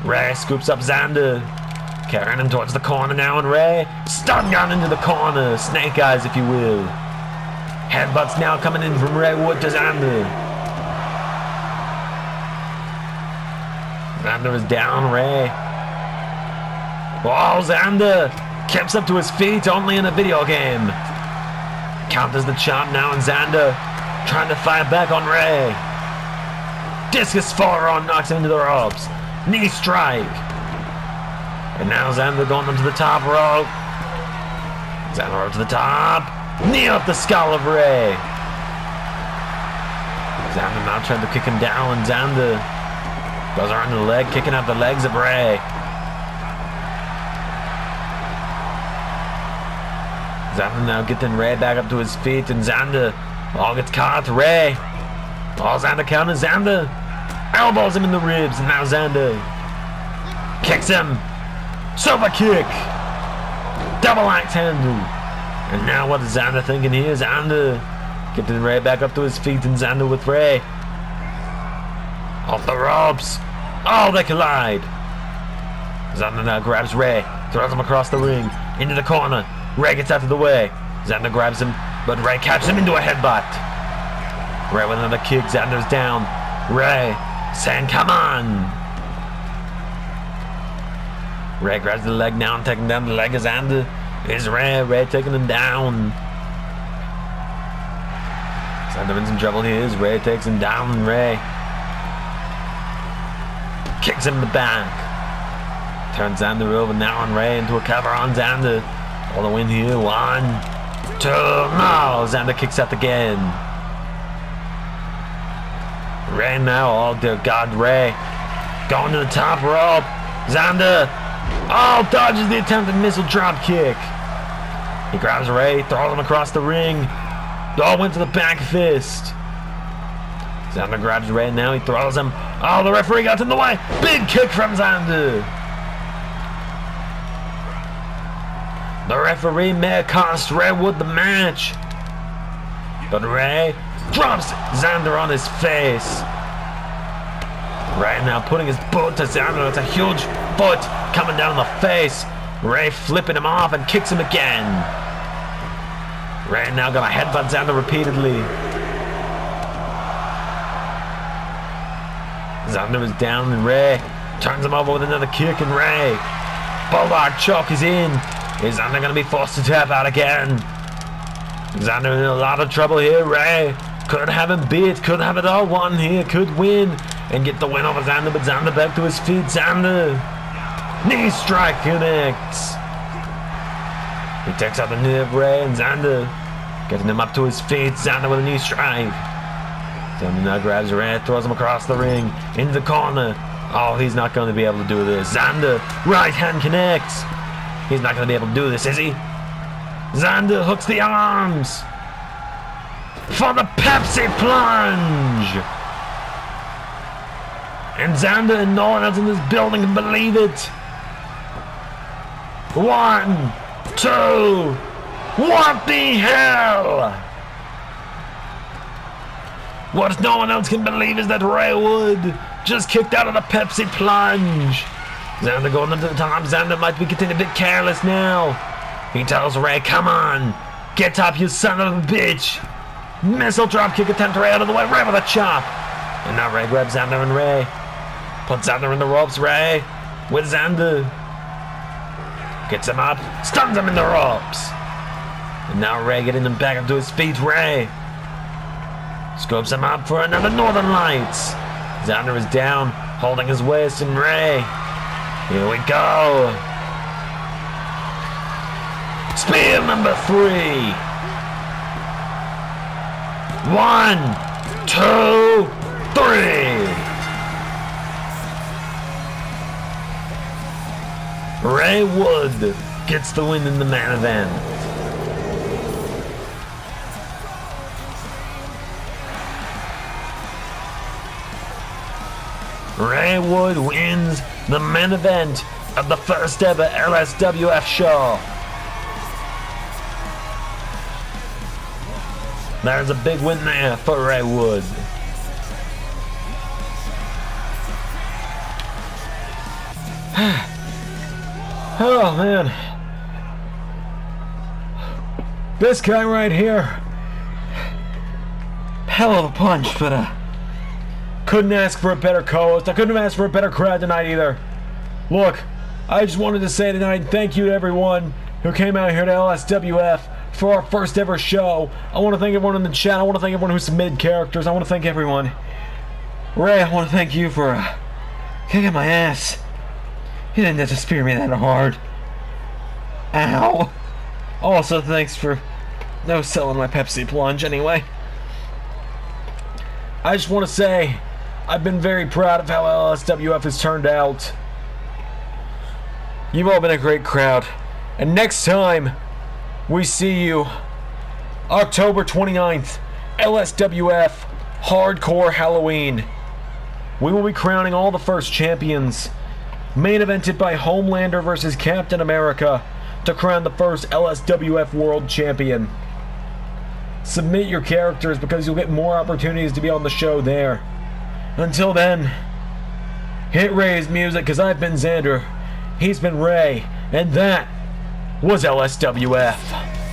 Ray scoops up Zander, carrying him towards the corner now, and Ray stun gun into the corner, snake eyes if you will. Headbutts now coming in from Ray Wood to Zander. Zander is down, Ray. Oh, Zander keeps up to his feet, only in a video game. Counters the chop now, and Zander trying to fire back on Ray. Discus forearm knocks him into the ropes. Knee strike. And now Zander going up to the top rope. Zander up to the top. Knee up the skull of Ray. Zander now trying to kick him down, and Zander goes around the leg, kicking out the legs of Ray. Zander now getting Ray back up to his feet, and Zander gets caught. Ray. Zander counters Zander. Elbows him in the ribs, and now Zander kicks him. Super kick. Double axe handle. And now what is Zander thinking here? Zander getting Ray back up to his feet, and Zander with Ray. Off the ropes. They collide. Zander now grabs Ray, throws him across the ring, into the corner. Ray gets out of the way. Zander grabs him, but Ray catches him into a headbutt. Ray with another kick. Zander's down. Ray saying, come on. Ray grabs the leg now and taking down the leg of Zander. Here's Ray. Ray taking him down. Zander in some trouble here. Ray takes him down, and Ray kicks him in the back. Turns Zander over now on Ray into a cover on Zander. All the win here. 1, 2, no! Zander kicks out again. Ray now. Oh dear God, Ray going to the top rope. Zander dodges the attempted missile drop kick. He grabs Ray, throws him across the ring. Went to the back fist. Zander grabs Ray now. He throws him. The referee got in the way. Big kick from Zander. The referee may cost Ray Wood the match, but Ray drops Zander on his face. Ray now putting his boot to Zander. It's a huge foot coming down the face. Ray flipping him off and kicks him again. Ray now gonna headbutt Zander repeatedly. Zander is down, and Ray turns him over with another kick, and Ray bulldog choke is in. Is Zander going to be forced to tap out again? Zander in a lot of trouble here. Ray could have him beat, could have it all won here, could win and get the win over Zander, but Zander back to his feet. Zander, knee strike connects. He takes out the knee of Ray, and Zander getting him up to his feet. Zander with a knee strike. Zander now grabs Ray, throws him across the ring, into the corner. He's not going to be able to do this. Zander, right hand connects. He's not going to be able to do this, is he? Zander hooks the arms for the Pepsi plunge. And Zander and no one else in this building can believe it. 1, 2. What the hell? What no one else can believe is that Ray Wood just kicked out of the Pepsi plunge. Zander going up to the top. Zander might be getting a bit careless now. He tells Ray, come on. Get up, you son of a bitch. Missile drop kick attempt. Ray out of the way. Ray with a chop. And now Ray grabs Zander and Ray. Puts Zander in the ropes. Ray with Zander. Gets him up. Stuns him in the ropes. And now Ray getting him back up to his feet. Ray scopes him up for another Northern Lights. Zander is down, holding his waist, and Ray. Here we go. Spear number 3. 1, 2, 3. Ray Wood gets the win in the main event. Ray Wood wins the main event of the first ever LSWF show. There's a big win there for Ray Wood. Oh man, this guy right here, hell of a punch, but couldn't ask for a better co-host. I couldn't have asked for a better crowd tonight either. Look, I just wanted to say tonight, thank you to everyone who came out here to LSWF for our first ever show. I want to thank everyone in the chat. I want to thank everyone who submitted characters. I want to thank everyone. Ray, I want to thank you for kicking my ass. You didn't have to spear me that hard. Ow. Also, thanks for no selling my Pepsi plunge anyway. I just want to say, I've been very proud of how LSWF has turned out. You've all been a great crowd. And next time, We see you October 29th, LSWF Hardcore Halloween. We will be crowning all the first champions. Main evented by Homelander versus Captain America to crown the first LSWF World Champion. Submit your characters because you'll get more opportunities to be on the show there. Until then, hit Ray's music because I've been Zander, he's been Ray, and that was LSWF.